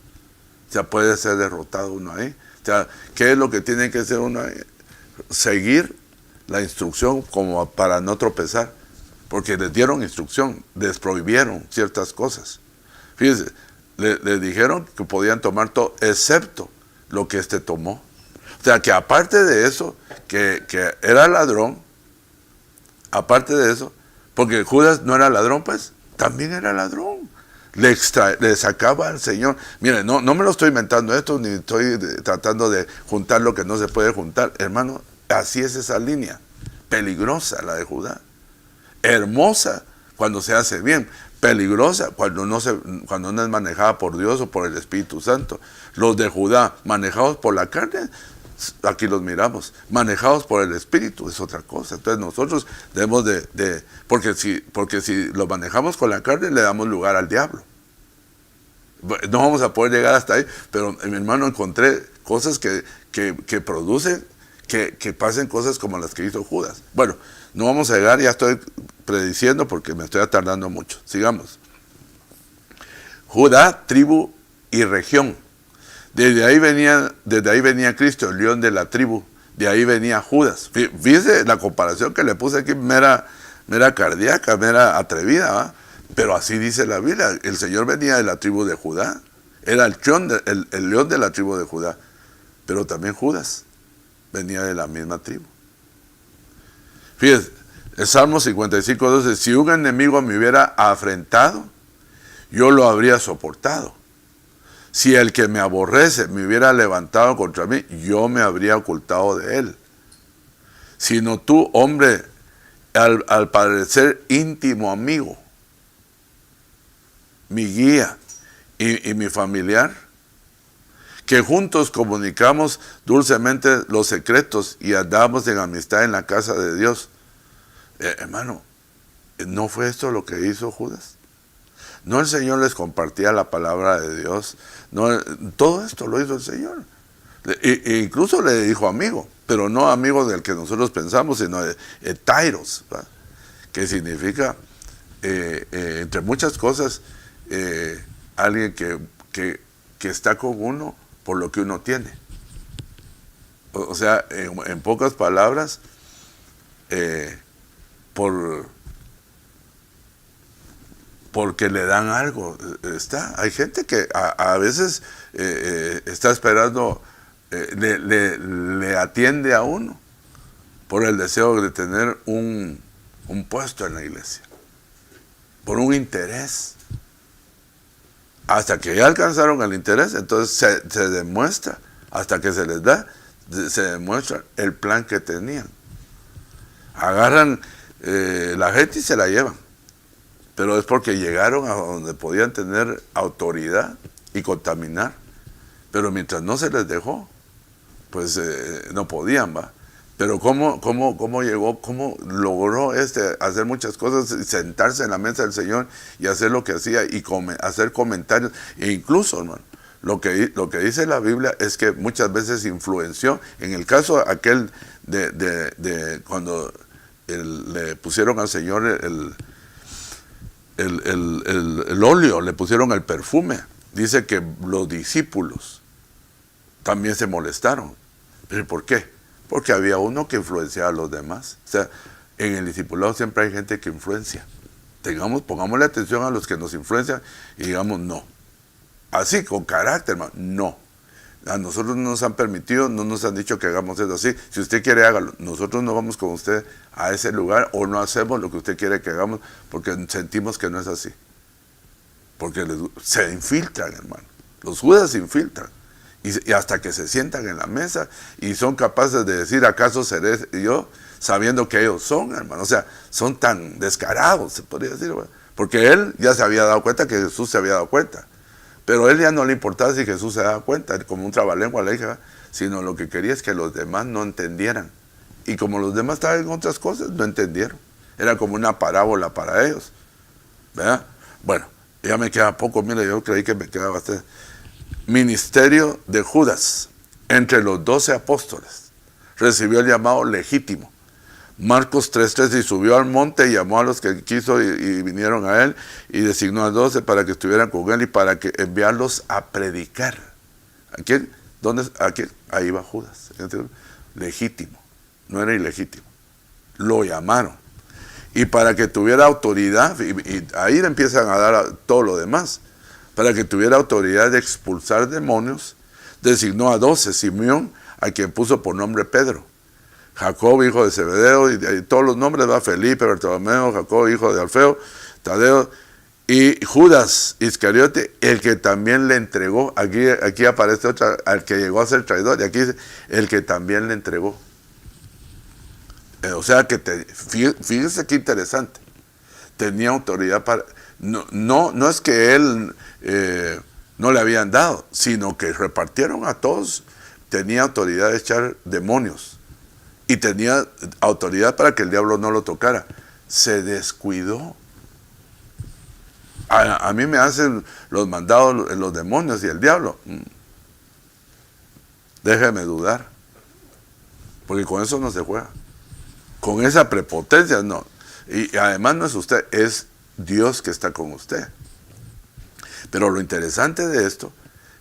O sea, puede ser derrotado uno ahí. O sea, ¿qué es lo que tiene que hacer uno ahí? Seguir la instrucción como para no tropezar, porque les dieron instrucción, les prohibieron ciertas cosas. Fíjense, le dijeron que podían tomar todo, excepto lo que tomó. O sea, que aparte de eso, que era ladrón, aparte de eso, porque Judas no era ladrón, pues, también era ladrón. Le sacaba al Señor. Miren, no me lo estoy inventando esto, ni estoy tratando de juntar lo que no se puede juntar. Hermano, así es esa línea. Peligrosa la de Judá. Hermosa cuando se hace bien. Peligrosa cuando no es manejada por Dios o por el Espíritu Santo. Los de Judá, manejados por la carne, aquí los miramos. Manejados por el Espíritu es otra cosa. Entonces nosotros debemos porque si los manejamos con la carne, le damos lugar al diablo. No vamos a poder llegar hasta ahí, pero mi hermano, encontré cosas que producen que pasen cosas como las que hizo Judas. Bueno, no vamos a llegar, ya estoy prediciendo porque me estoy tardando mucho. Sigamos. Judá, tribu y región. Desde ahí venía Cristo, el león de la tribu. De ahí venía Judas. Fíjese la comparación que le puse aquí, mera cardíaca, mera atrevida, ¿va? Pero así dice la Biblia. El Señor venía de la tribu de Judá. Era el león de la tribu de Judá. Pero también Judas venía de la misma tribu. Fíjese, el Salmo 55:12, si un enemigo me hubiera afrentado, yo lo habría soportado. Si el que me aborrece me hubiera levantado contra mí, yo me habría ocultado de él. Sino tú, hombre, al parecer íntimo amigo, mi guía y mi familiar, que juntos comunicamos dulcemente los secretos y andamos en amistad en la casa de Dios. Hermano, ¿no fue esto lo que hizo Judas? ¿No el Señor les compartía la palabra de Dios? No, todo esto lo hizo el Señor. Incluso le dijo amigo, pero no amigo del que nosotros pensamos, sino de Tairos, ¿va? Que significa, entre muchas cosas, alguien que está con uno por lo que uno tiene. O sea, en pocas palabras, porque le dan algo. Hay gente que a veces está esperando, le atiende a uno por el deseo de tener un puesto en la iglesia, por un interés. Hasta que ya alcanzaron el interés, entonces se demuestra, hasta que se les da, se demuestra el plan que tenían. Agarran la gente y se la llevan, pero es porque llegaron a donde podían tener autoridad y contaminar, pero mientras no se les dejó, pues no podían, ¿va? Pero cómo llegó, cómo logró hacer muchas cosas, sentarse en la mesa del Señor y hacer lo que hacía y hacer comentarios, e incluso, hermano, lo que dice la Biblia es que muchas veces influenció. En el caso aquel de cuando le pusieron al Señor el óleo, le pusieron el perfume, dice que los discípulos también se molestaron. ¿Pero por qué? Porque había uno que influenciaba a los demás. O sea, en el discipulado siempre hay gente que influencia. Pongámosle atención a los que nos influencian y digamos no. Así, con carácter, hermano, no. A nosotros no nos han permitido, no nos han dicho que hagamos eso así. Si usted quiere, hágalo. Nosotros no vamos con usted a ese lugar o no hacemos lo que usted quiere que hagamos porque sentimos que no es así. Porque se infiltran, hermano. Los Judas se infiltran. Y hasta que se sientan en la mesa y son capaces de decir, ¿acaso seré yo? Sabiendo que ellos son, hermano. O sea, son tan descarados, se podría decir, ¿verdad? Porque él ya se había dado cuenta que Jesús se había dado cuenta. Pero a él ya no le importaba si Jesús se daba cuenta, como un trabalengua le dije, sino lo que quería es que los demás no entendieran. Y como los demás estaban en otras cosas, no entendieron. Era como una parábola para ellos, ¿verdad? Bueno, ya me queda poco, mire, yo creí que me quedaba bastante. Ministerio de Judas, entre los 12 apóstoles, recibió el llamado legítimo. Marcos 3:3, y subió al monte y llamó a los que quiso y vinieron a él, y designó a 12 para que estuvieran con él y para que enviarlos a predicar. ¿A quién? ¿Dónde? ¿A quién? Ahí va Judas. Legítimo, no era ilegítimo. Lo llamaron. Y para que tuviera autoridad, y ahí le empiezan a dar todo lo demás, para que tuviera autoridad de expulsar demonios, designó a 12, Simeón, a quien puso por nombre Pedro, Jacob, hijo de Zebedeo, y todos los nombres, va Felipe, Bartolomeo, Jacob, hijo de Alfeo, Tadeo, y Judas Iscariote, el que también le entregó. Aquí aparece otra, al que llegó a ser traidor, y aquí dice, el que también le entregó. O sea que, fíjese qué interesante, tenía autoridad para... No es que él no le habían dado, sino que repartieron a todos, tenía autoridad de echar demonios, y tenía autoridad para que el diablo no lo tocara. Se descuidó. A mí me hacen los mandados los demonios y el diablo. Déjeme dudar, porque con eso no se juega. Con esa prepotencia no. Y además no es usted, es Dios que está con usted. Pero lo interesante de esto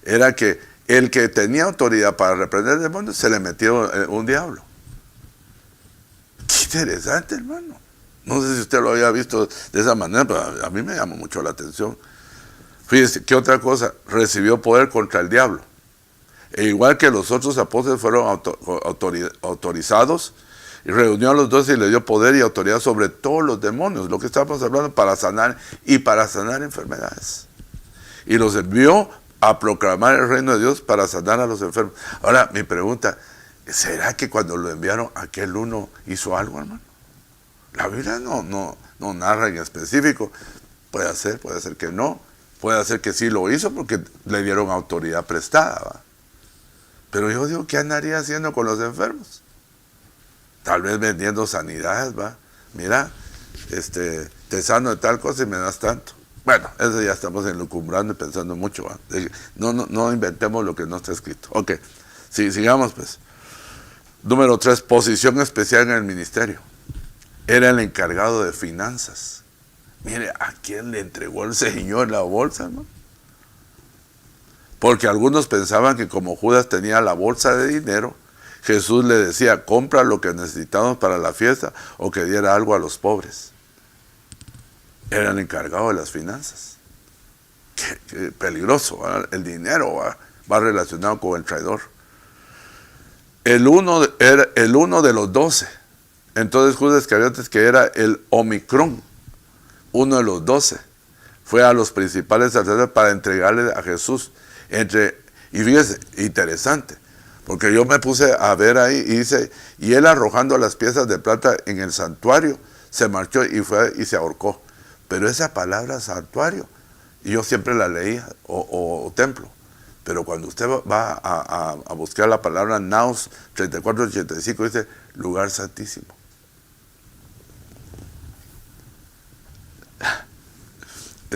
era que el que tenía autoridad para reprender demonios se le metió un diablo. Qué interesante, hermano. No sé si usted lo había visto de esa manera, pero a mí me llamó mucho la atención. Fíjese, ¿qué otra cosa? Recibió poder contra el diablo. E igual que los otros apóstoles fueron autorizados, y reunió a los 12 y le dio poder y autoridad sobre todos los demonios, lo que estábamos hablando, para sanar enfermedades. Y los envió a proclamar el reino de Dios para sanar a los enfermos. Ahora, mi pregunta, ¿será que cuando lo enviaron aquel uno hizo algo, hermano? La Biblia no narra en específico. Puede ser que no. Puede ser que sí lo hizo porque le dieron autoridad prestada, ¿va? Pero yo digo, ¿qué andaría haciendo con los enfermos? Tal vez vendiendo sanidades, ¿va? Mira, te sano de tal cosa y me das tanto. Bueno, eso ya estamos elucubrando y pensando mucho, ¿va? No inventemos lo que no está escrito. Ok, sí, sigamos pues. Número 3, posición especial en el ministerio. Era el encargado de finanzas. Mire, ¿a quién le entregó el Señor la bolsa, no? Porque algunos pensaban que como Judas tenía la bolsa de dinero, Jesús le decía, compra lo que necesitamos para la fiesta o que diera algo a los pobres. Era el encargado de las finanzas. Qué peligroso, ¿verdad? El dinero va relacionado con el traidor. El uno de los 12. Entonces Judas Iscariote, que era el Omicron, uno de los 12, fue a los principales sacerdotes para entregarle a Jesús. Y fíjese, interesante, porque yo me puse a ver ahí y dice, y él arrojando las piezas de plata en el santuario, se marchó y fue y se ahorcó. Pero esa palabra santuario, yo siempre la leía, o templo. Pero cuando usted va a buscar la palabra Naos 3485, dice lugar santísimo.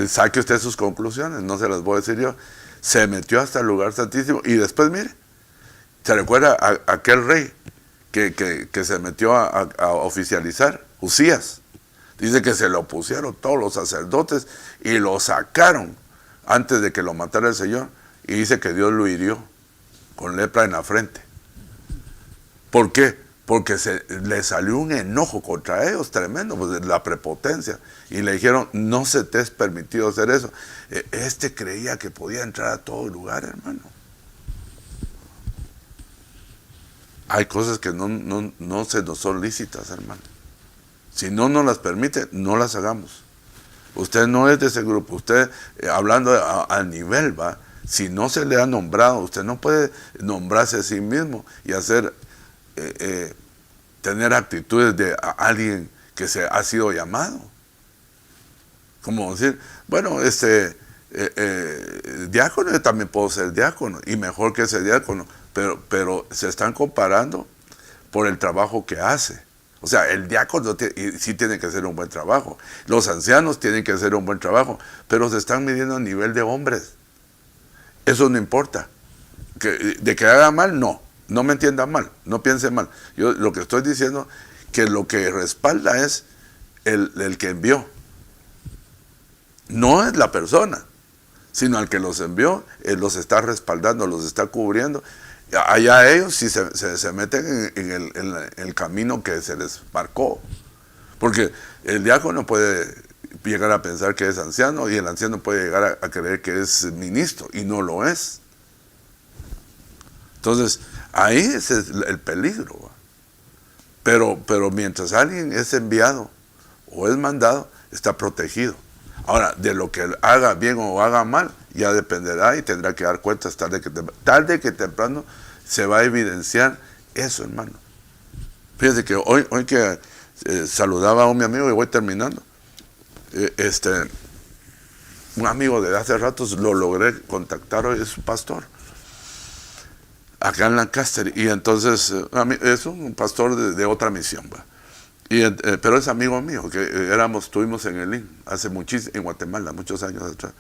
Saque usted sus conclusiones, no se las voy a decir yo. Se metió hasta el lugar santísimo y después, mire, ¿se recuerda a aquel rey que se metió a oficializar? Usías. Dice que se lo pusieron todos los sacerdotes y lo sacaron antes de que lo matara el Señor. Y dice que Dios lo hirió con lepra en la frente. ¿Por qué? Porque le salió un enojo contra ellos tremendo, pues la prepotencia. Y le dijeron, no se te es permitido hacer eso. Creía que podía entrar a todo lugar, hermano. Hay cosas que no se nos son lícitas, hermano. Si no nos las permite, no las hagamos. Usted no es de ese grupo. Usted, hablando al nivel, ¿va? Si no se le ha nombrado, usted no puede nombrarse a sí mismo y hacer, tener actitudes de alguien que se ha sido llamado. Como decir, bueno, diácono, yo también puedo ser diácono, y mejor que ese diácono, pero se están comparando por el trabajo que hace. O sea, el diácono sí tiene que hacer un buen trabajo, los ancianos tienen que hacer un buen trabajo, pero se están midiendo a nivel de hombres. Eso no importa. De que haga mal, no me entienda mal, no piense mal. Yo lo que estoy diciendo, que lo que respalda es el que envió. No es la persona, sino al que los envió, él los está respaldando, los está cubriendo. Allá ellos sí se meten en el camino que se les marcó. Porque el diácono puede llegar a pensar que es anciano y el anciano puede llegar a creer que es ministro y no lo es. Entonces, ahí es el peligro. Pero mientras alguien es enviado o es mandado, está protegido. Ahora, de lo que haga bien o haga mal, ya dependerá y tendrá que dar cuentas tarde que temprano se va a evidenciar eso, hermano. Fíjense que hoy que saludaba a un mi amigo y voy terminando, un amigo de hace ratos lo logré contactar, hoy es su pastor acá en Lancaster, y entonces es un pastor de otra misión, ¿va? Pero es amigo mío, que estuvimos en el IN en Guatemala, muchos años atrás.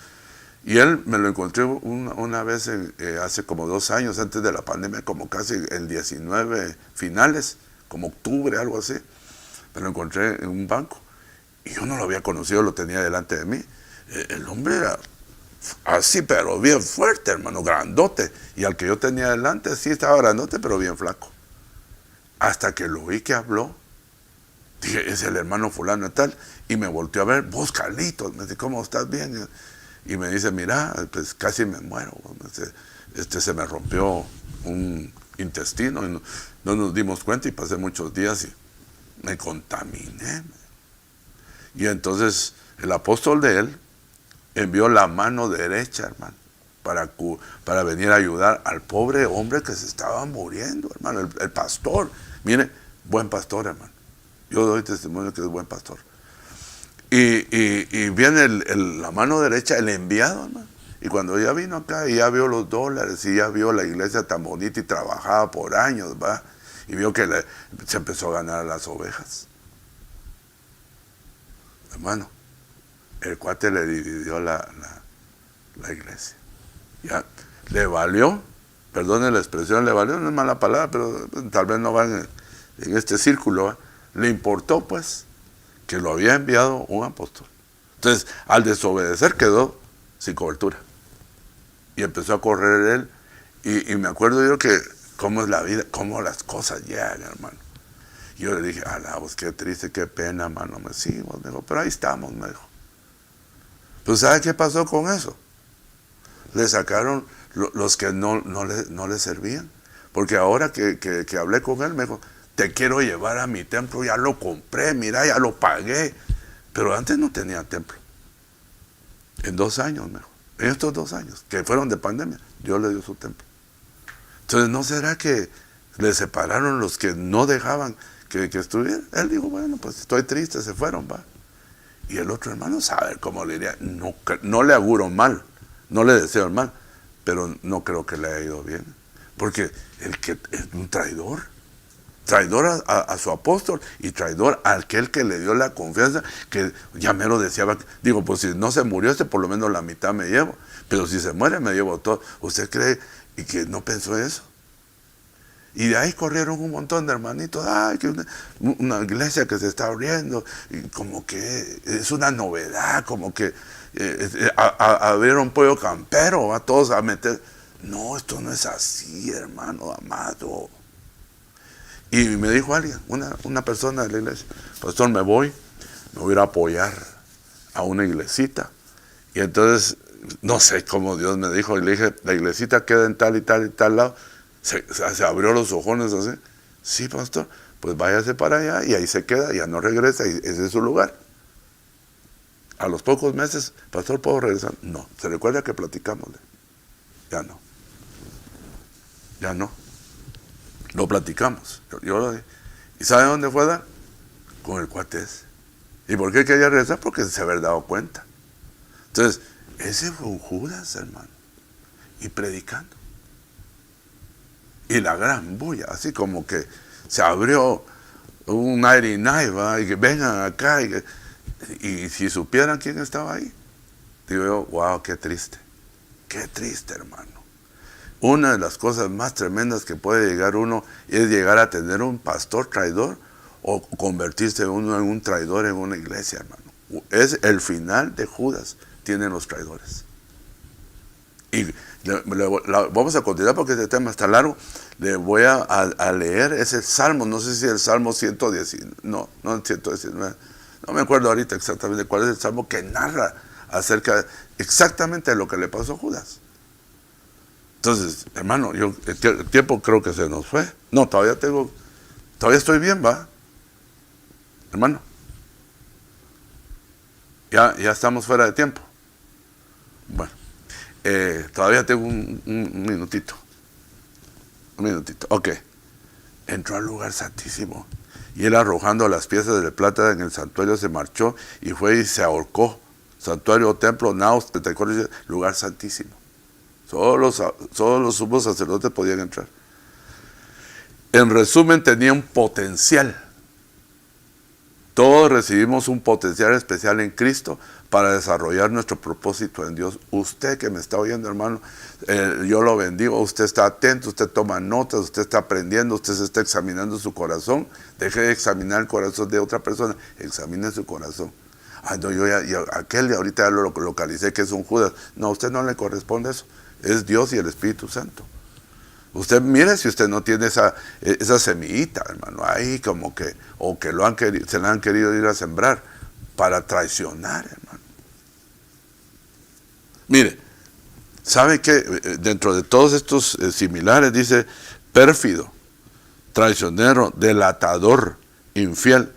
Y él me lo encontré una vez hace como 2 años, antes de la pandemia, como casi el 19 finales, como octubre, algo así. Me lo encontré en un banco y yo no lo había conocido, lo tenía delante de mí. El hombre era así, pero bien fuerte, hermano, grandote. Y al que yo tenía delante, sí estaba grandote, pero bien flaco. Hasta que lo vi que habló, dije, es el hermano fulano y tal, y me volteó a ver, vos Carlitos, me dice, ¿cómo estás? Bien. Y me dice, mira, pues casi me muero, se me rompió un intestino, y no nos dimos cuenta, y pasé muchos días y me contaminé. Y entonces el apóstol de él envió la mano derecha, hermano, para venir a ayudar al pobre hombre que se estaba muriendo, hermano, el pastor. Mire, buen pastor, hermano. Yo doy testimonio que es buen pastor. Y viene la mano derecha, el enviado, hermano. Y cuando ya vino acá y ya vio los dólares y ya vio la iglesia tan bonita y trabajaba por años, ¿va? Y vio que se empezó a ganar a las ovejas. Hermano, el cuate le dividió la iglesia. Ya, le valió, perdone la expresión, le valió, no es mala palabra, pero tal vez no va en este círculo, ¿va? Le importó, pues, que lo había enviado un apóstol. Entonces, al desobedecer quedó sin cobertura. Y empezó a correr él. Y me acuerdo yo que cómo es la vida, cómo las cosas llegan, hermano. Y yo le dije, pues qué triste, qué pena, hermano. Sí, me dijo, pero ahí estamos, me dijo. Pues, ¿sabe qué pasó con eso? Le sacaron los que no le servían. Porque ahora que hablé con él, me dijo, te quiero llevar a mi templo, ya lo compré, mira, ya lo pagué. Pero antes no tenía templo. En 2 años, mejor. En estos 2 años, que fueron de pandemia, Dios le dio su templo. Entonces, ¿no será que le separaron los que no dejaban que estuvieran? Él dijo, bueno, pues estoy triste, se fueron, va. Y el otro hermano sabe cómo le diría, no le auguro mal, no le deseo el mal, pero no creo que le haya ido bien. Porque el que es un traidor a su apóstol y traidor a aquel que le dio la confianza, que ya me lo deseaba. Digo, pues si no se murió por lo menos la mitad me llevo, pero si se muere me llevo todo. ¿Usted cree y que no pensó eso? Y de ahí corrieron un montón de hermanitos, que una iglesia que se está abriendo, y como que es una novedad, como que abrieron pollo campero, a todos a meter. No, esto no es así, hermano amado. Y me dijo alguien, una persona de la iglesia, pastor, me voy a ir a apoyar a una iglesita. Y entonces, no sé cómo Dios me dijo, y le dije, la iglesita queda en tal y tal y tal lado. Se abrió los ojones así. Sí, pastor, pues váyase para allá y ahí se queda, ya no regresa, y ese es su lugar. A los pocos meses, pastor, ¿puedo regresar? No, ¿se recuerda que platicamos? Ya no. Lo platicamos. ¿Y sabe dónde fue a dar? Con el cuate ese. ¿Y por qué quería regresar? Porque se había dado cuenta. Entonces, Ese fue un Judas, hermano. Y predicando. Y la gran bulla, así como que se abrió un 99, ¿va? Y que vengan acá. Y si supieran quién estaba ahí, digo yo, wow, qué triste, hermano. Una de las cosas más tremendas que puede llegar uno es llegar a tener un pastor traidor o convertirse uno en un traidor en una iglesia, hermano. Es el final de Judas, tienen los traidores. Y vamos a continuar porque este tema está largo. Le voy a leer ese salmo, no sé si el salmo 119, no 119, no me acuerdo ahorita exactamente cuál es el salmo que narra acerca exactamente de lo que le pasó a Judas. Entonces, hermano, el tiempo creo que se nos fue. No, todavía estoy bien, ¿va? Hermano, ya estamos fuera de tiempo. Bueno. Todavía tengo un minutito. Ok. Entró al lugar santísimo. Y él, arrojando las piezas de plata en el santuario, se marchó y fue y se ahorcó. Santuario, templo, naos, pentecostés, lugar santísimo. Solo los sumos sacerdotes podían entrar. En resumen, tenía un potencial. Todos recibimos un potencial especial en Cristo para desarrollar nuestro propósito en Dios. Usted que me está oyendo, hermano, yo lo bendigo. Usted está atento, usted toma notas, usted está aprendiendo, usted se está examinando su corazón. Deje de examinar el corazón de otra persona, examine su corazón. Ay, no, aquel de ahorita ya lo localicé que es un Judas. No, a usted no le corresponde eso. Es Dios y el Espíritu Santo. Usted mire si usted no tiene esa semillita, hermano, ahí como que, o que se la han querido ir a sembrar para traicionar, hermano. Mire, ¿sabe qué? Dentro de todos estos similares dice pérfido, traicionero, delatador, infiel.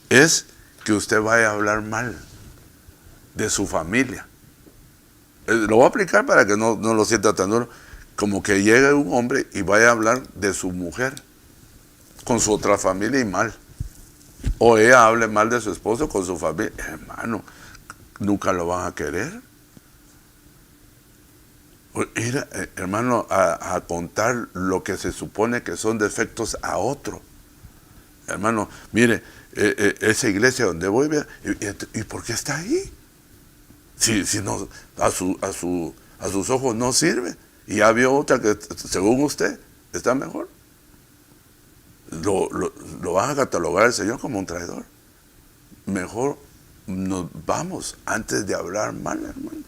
Es que usted vaya a hablar mal de su familia. Lo voy a aplicar para que no lo sienta tan duro. Como que llegue un hombre y vaya a hablar de su mujer con su otra familia y mal. O ella hable mal de su esposo con su familia. Hermano, nunca lo van a querer. Ir, hermano, a contar lo que se supone que son defectos a otro. Hermano, mire, esa iglesia donde voy, ¿y por qué está ahí? Si no, a sus ojos no sirve. Y ya vio otra que, según usted, está mejor. Lo van a catalogar el Señor como un traidor. Mejor nos vamos antes de hablar mal, hermano.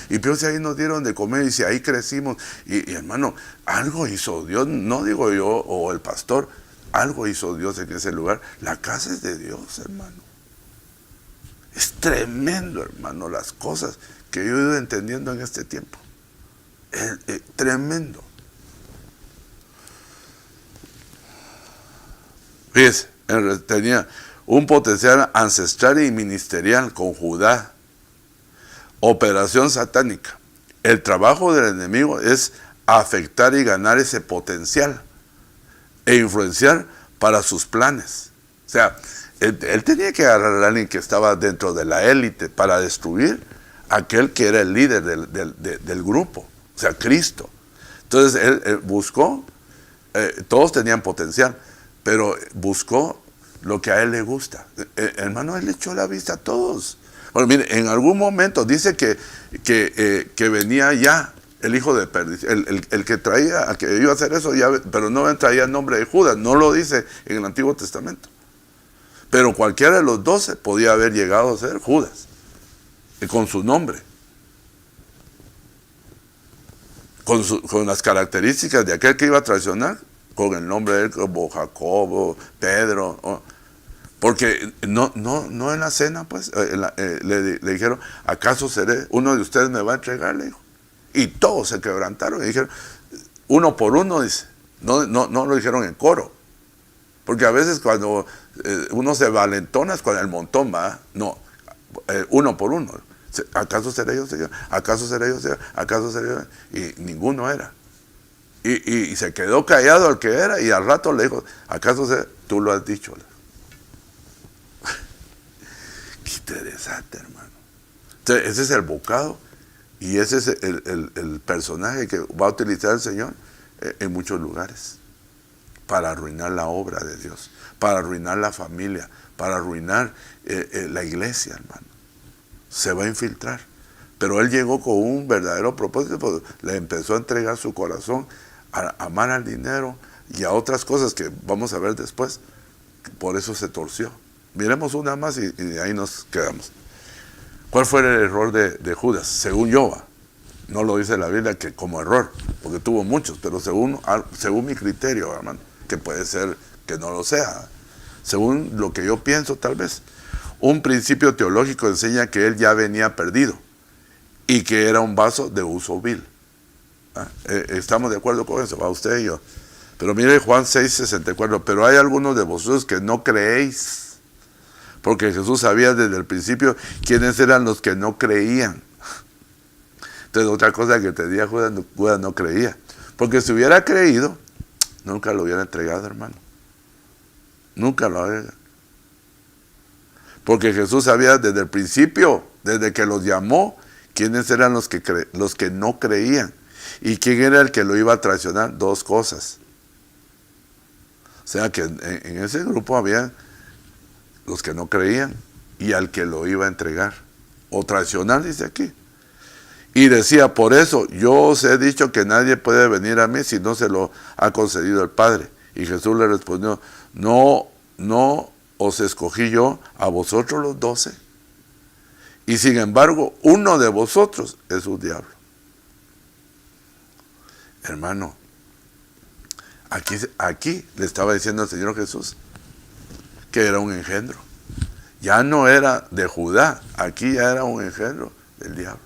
Y peor si ahí nos dieron de comer y si ahí crecimos. Y hermano, algo hizo Dios, no digo yo o el pastor, algo hizo Dios en ese lugar. La casa es de Dios, hermano. Es tremendo, hermano, las cosas que yo he ido entendiendo en este tiempo. Tremendo. Fíjese, tenía un potencial ancestral y ministerial con Judá. Operación satánica. El trabajo del enemigo es afectar y ganar ese potencial e influenciar para sus planes. O sea, él tenía que agarrar a alguien que estaba dentro de la élite para destruir a aquel que era el líder del grupo. O sea, Cristo. Entonces él buscó, todos tenían potencial, pero buscó lo que a él le gusta. Hermano, él le echó la vista a todos. Bueno, mire, en algún momento dice que venía ya el hijo de perdición, el que traía, que iba a hacer eso, ya, pero no traía el nombre de Judas, no lo dice en el Antiguo Testamento. Pero cualquiera de los 12 podía haber llegado a ser Judas, con su nombre. Con las características de aquel que iba a traicionar, con el nombre de él como Jacobo, Pedro, porque no en la cena, pues, le dijeron, ¿acaso uno de ustedes me va a entregar? Le dijo. Y todos se quebrantaron y dijeron, uno por uno, dice, no lo dijeron en coro, porque a veces cuando uno se valentona es con el montón, ¿va? No, uno por uno. ¿Acaso seré yo, Señor? ¿Acaso seré yo, Señor? ¿Acaso seré yo? Y ninguno era. Y se quedó callado el que era y al rato le dijo, ¿acaso seré? Tú lo has dicho. Qué interesante, hermano. Entonces, ese es el bocado y ese es el personaje que va a utilizar el Señor en muchos lugares para arruinar la obra de Dios, para arruinar la familia, para arruinar la iglesia, hermano. Se va a infiltrar. Pero él llegó con un verdadero propósito, pues, le empezó a entregar su corazón a amar al dinero y a otras cosas que vamos a ver después. Por eso se torció. Miremos una más y de ahí nos quedamos. ¿Cuál fue el error de Judas? Según yo, no lo dice la Biblia que como error, porque tuvo muchos, pero según mi criterio, hermano, que puede ser que no lo sea, según lo que yo pienso tal vez, un principio teológico enseña que él ya venía perdido y que era un vaso de uso vil. Estamos de acuerdo con eso, va usted y yo. Pero mire Juan 6:64, pero hay algunos de vosotros que no creéis, porque Jesús sabía desde el principio quiénes eran los que no creían. Entonces otra cosa que tenía Judas no creía, porque si hubiera creído, nunca lo hubiera entregado, hermano. Nunca lo hubiera. Porque Jesús sabía desde el principio, desde que los llamó, quiénes eran los que no creían. ¿Y quién era el que lo iba a traicionar? Dos cosas. O sea que en ese grupo había los que no creían y al que lo iba a entregar. O traicionar, dice aquí. Y decía, por eso yo os he dicho que nadie puede venir a mí si no se lo ha concedido el Padre. Y Jesús le respondió, no os escogí yo a vosotros los 12. Y sin embargo, uno de vosotros es un diablo. Hermano, aquí le estaba diciendo al Señor Jesús que era un engendro. Ya no era de Judá, aquí ya era un engendro del diablo.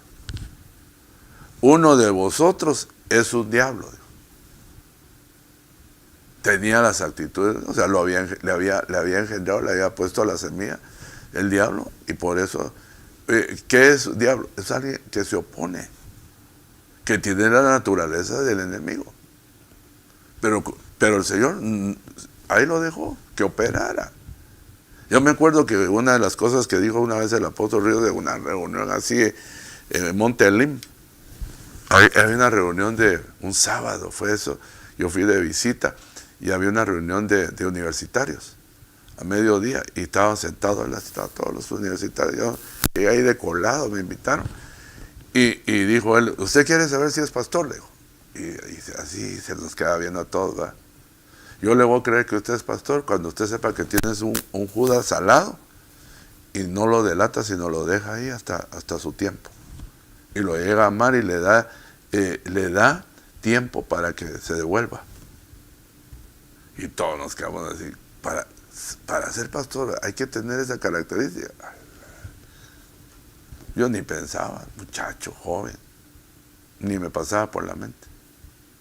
Uno de vosotros es un diablo. Tenía las actitudes, o sea, le había engendrado, le había puesto a la semilla el diablo, y por eso, ¿qué es diablo? Es alguien que se opone, que tiene la naturaleza del enemigo. Pero el Señor ahí lo dejó, que operara. Yo me acuerdo que una de las cosas que dijo una vez el apóstol Ríos de una reunión así en Monte Elim, había una reunión de un sábado, fue eso, yo fui de visita, y había una reunión de universitarios a mediodía, y estaban sentados, estaban todos los universitarios. Yo llegué ahí de colado, me invitaron, y dijo él, ¿usted quiere saber si es pastor? Le dijo, y así se nos queda viendo a todos, ¿verdad? Yo le voy a creer que usted es pastor cuando usted sepa que tienes un Judas al lado y no lo delata, sino lo deja ahí hasta su tiempo, y lo llega a amar y le da tiempo para que se devuelva. Y todos nos quedamos así. Para ser pastor hay que tener esa característica. Yo ni pensaba, muchacho, joven, ni me pasaba por la mente.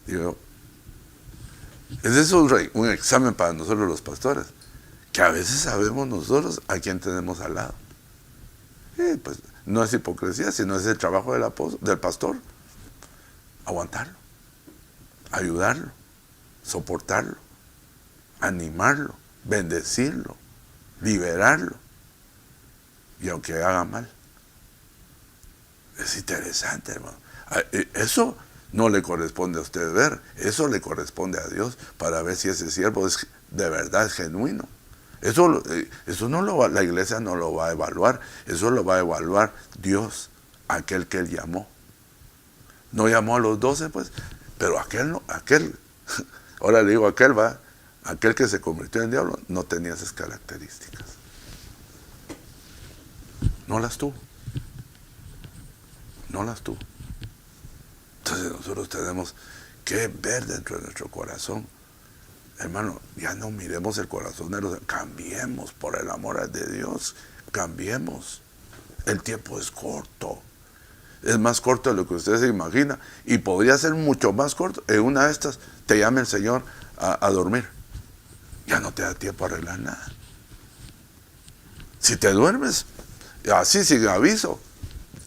Digo, ese es un examen para nosotros los pastores, que a veces sabemos nosotros a quién tenemos al lado. Pues no es hipocresía, sino es el trabajo del pastor. Aguantarlo, ayudarlo, soportarlo, animarlo, bendecirlo, liberarlo, y aunque haga mal. Es interesante, hermano. Eso no le corresponde a usted ver, eso le corresponde a Dios para ver si ese siervo es de verdad, es genuino. Eso la iglesia no lo va a evaluar, eso lo va a evaluar Dios, aquel que él llamó. No llamó a los 12, pues, pero aquel, ahora le digo aquel que se convirtió en diablo, no tenía esas características. No las tuvo. Entonces nosotros tenemos que ver dentro de nuestro corazón. Hermano, ya no miremos el corazón de los... Cambiemos, por el amor de Dios, cambiemos. El tiempo es corto. Es más corto de lo que usted se imagina. Y podría ser mucho más corto. En una de estas te llama el Señor a dormir. Ya no te da tiempo a arreglar nada. Si te duermes, así sin aviso,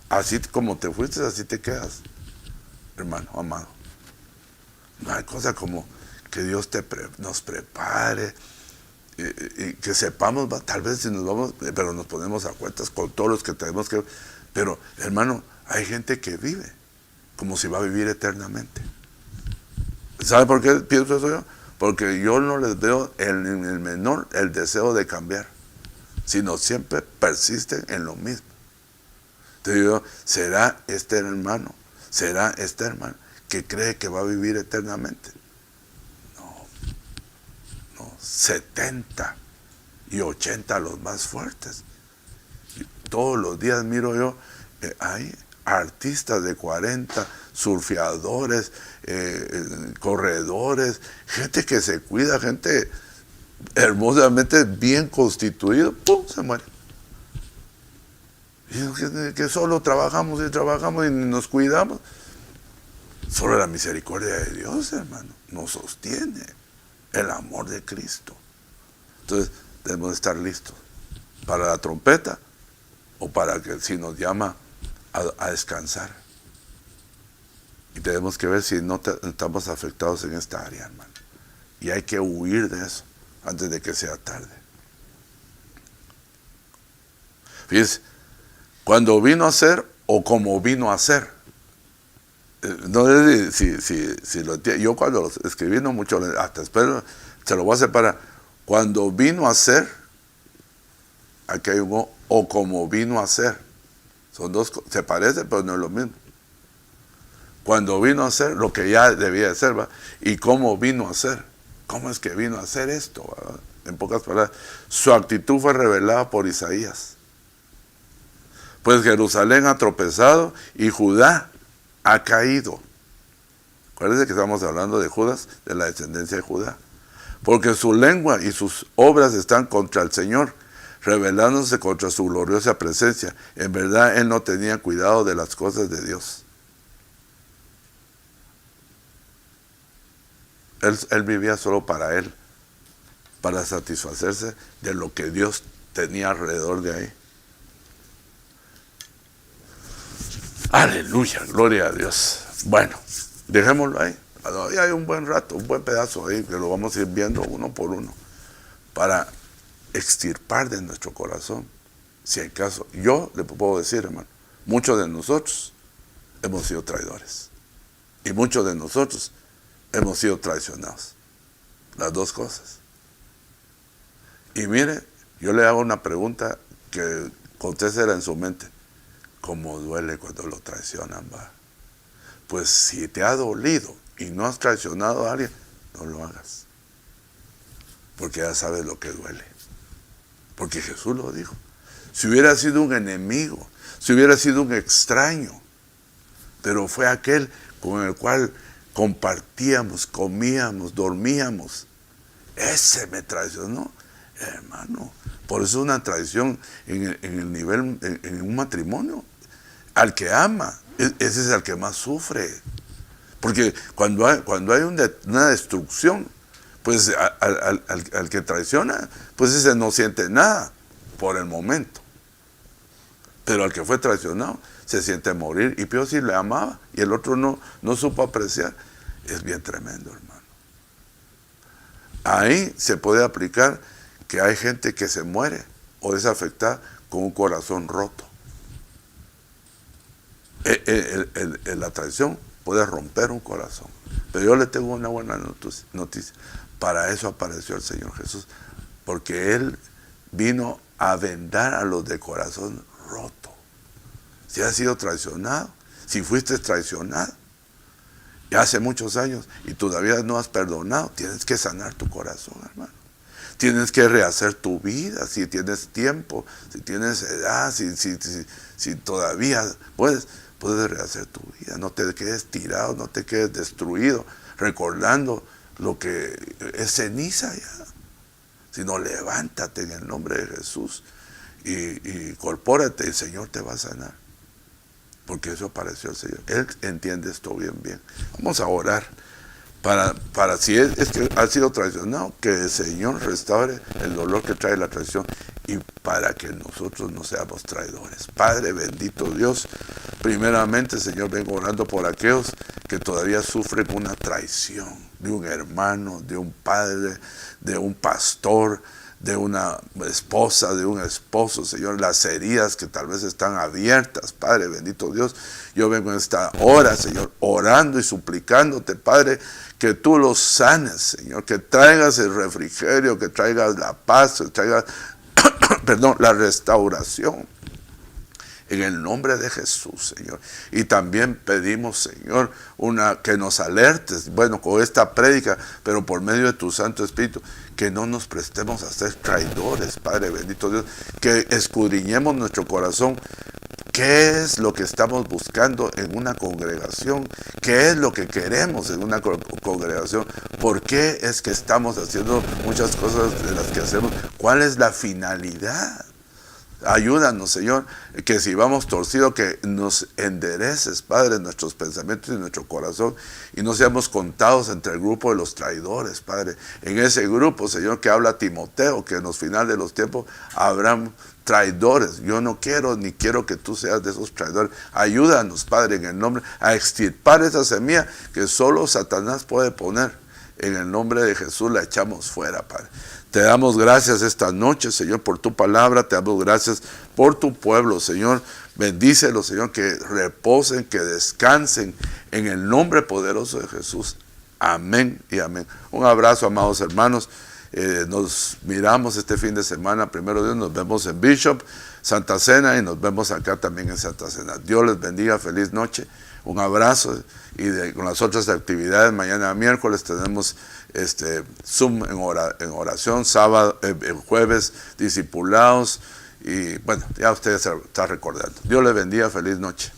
así como te fuiste, así te quedas, hermano amado. No hay cosa como que Dios nos prepare, y que sepamos, tal vez si nos vamos, pero nos ponemos a cuentas con todos los que tenemos que, Pero, hermano, hay gente que vive como si va a vivir eternamente. ¿Sabe por qué pienso eso yo? Porque yo no les veo en el menor el deseo de cambiar, sino siempre persisten en lo mismo. Entonces yo, ¿será este hermano? ¿Será esta hermana que cree que va a vivir eternamente? No, 70 y 80 los más fuertes. Todos los días miro yo, hay artistas de 40, surfeadores, corredores, gente que se cuida, gente hermosamente bien constituida, ¡pum!, se muere. Y que solo trabajamos y nos cuidamos. Solo la misericordia de Dios, hermano, nos sostiene. El amor de Cristo. Entonces, debemos estar listos para la trompeta o para que si nos llama a descansar. Y tenemos que ver si no estamos afectados en esta área, hermano. Y hay que huir de eso antes de que sea tarde. Fíjense, cuando vino a ser o como vino a ser. No sé si lo entiendo. Yo cuando lo escribí no mucho, hasta espero, se lo voy a separar. Cuando vino a ser, aquí hay un o como vino a ser. Son dos, se parecen, pero no es lo mismo. Cuando vino a ser, lo que ya debía de ser, ¿va? Y cómo vino a ser. ¿Cómo es que vino a hacer esto? ¿Va? En pocas palabras, su actitud fue revelada por Isaías. Pues Jerusalén ha tropezado y Judá ha caído. Acuérdense que estamos hablando de Judas, de la descendencia de Judá. Porque su lengua y sus obras están contra el Señor, rebelándose contra su gloriosa presencia. En verdad, él no tenía cuidado de las cosas de Dios. Él vivía solo para él, para satisfacerse de lo que Dios tenía alrededor de ahí. Aleluya, gloria a Dios. Bueno, dejémoslo ahí. Ya hay un buen rato, un buen pedazo ahí, que lo vamos a ir viendo uno por uno, para extirpar de nuestro corazón, si hay caso. Yo le puedo decir, hermano, muchos de nosotros hemos sido traidores. Y muchos de nosotros hemos sido traicionados. Las dos cosas. Y mire, yo le hago una pregunta que contéstela en su mente. ¿Cómo duele cuando lo traicionan, va? Pues si te ha dolido y no has traicionado a alguien, no lo hagas. Porque ya sabes lo que duele. Porque Jesús lo dijo. Si hubiera sido un enemigo, si hubiera sido un extraño, pero fue aquel con el cual compartíamos, comíamos, dormíamos, ese me traicionó, hermano. Por eso una traición en el nivel, en un matrimonio, al que ama, ese es el que más sufre. Porque cuando hay una destrucción, pues al que traiciona, pues ese no siente nada por el momento. Pero al que fue traicionado, se siente morir. Y peor si le amaba y el otro no supo apreciar. Es bien tremendo, hermano. Ahí se puede aplicar que hay gente que se muere o es afectada con un corazón roto. La traición puede romper un corazón. Pero yo le tengo una buena noticia. Para eso apareció el Señor Jesús. Porque Él vino a vendar a los de corazón roto. Si has sido traicionado, si fuiste traicionado, ya hace muchos años y todavía no has perdonado, tienes que sanar tu corazón, hermano. Tienes que rehacer tu vida, si tienes tiempo, si tienes edad, si todavía puedes rehacer tu vida. No te quedes tirado, no te quedes destruido, recordando lo que es ceniza ya. Sino levántate en el nombre de Jesús y incorpórate, el Señor te va a sanar. Porque eso apareció el Señor. Él entiende esto bien. Vamos a orar para si es que ha sido traicionado, que el Señor restaure el dolor que trae la traición y para que nosotros no seamos traidores. Padre bendito Dios, primeramente, Señor, vengo orando por aquellos que todavía sufren una traición de un hermano, de un padre, de un pastor, de una esposa, de un esposo, Señor, las heridas que tal vez están abiertas, Padre bendito Dios. Yo vengo en esta hora, Señor, orando y suplicándote, Padre, que tú los sanes, Señor, que traigas el refrigerio, que traigas la paz, que traigas, perdón, la restauración. En el nombre de Jesús, Señor. Y también pedimos, Señor, que nos alertes, bueno, con esta prédica, pero por medio de tu Santo Espíritu, que no nos prestemos a ser traidores, Padre bendito Dios, que escudriñemos nuestro corazón. ¿Qué es lo que estamos buscando en una congregación? ¿Qué es lo que queremos en una congregación? ¿Por qué es que estamos haciendo muchas cosas de las que hacemos? ¿Cuál es la finalidad? Ayúdanos, Señor, que si vamos torcidos, que nos endereces, Padre, nuestros pensamientos y nuestro corazón, y no seamos contados entre el grupo de los traidores, Padre. En ese grupo, Señor, que habla Timoteo, que en los finales de los tiempos habrán traidores. Yo no quiero ni quiero que tú seas de esos traidores. Ayúdanos, Padre, en el nombre, a extirpar esa semilla que solo Satanás puede poner. En el nombre de Jesús la echamos fuera, Padre. Te damos gracias esta noche, Señor, por tu palabra. Te damos gracias por tu pueblo, Señor. Bendícelo, Señor, que reposen, que descansen en el nombre poderoso de Jesús. Amén y amén. Un abrazo, amados hermanos. Nos miramos este fin de semana. Primero Dios, nos vemos en Bishop, Santa Cena, y nos vemos acá también en Santa Cena. Dios les bendiga. Feliz noche. Un abrazo. Y con las otras actividades, mañana miércoles tenemos Zoom en oración, sábado, jueves discipulados, y bueno, ya ustedes se están recordando. Dios les bendiga, feliz noche.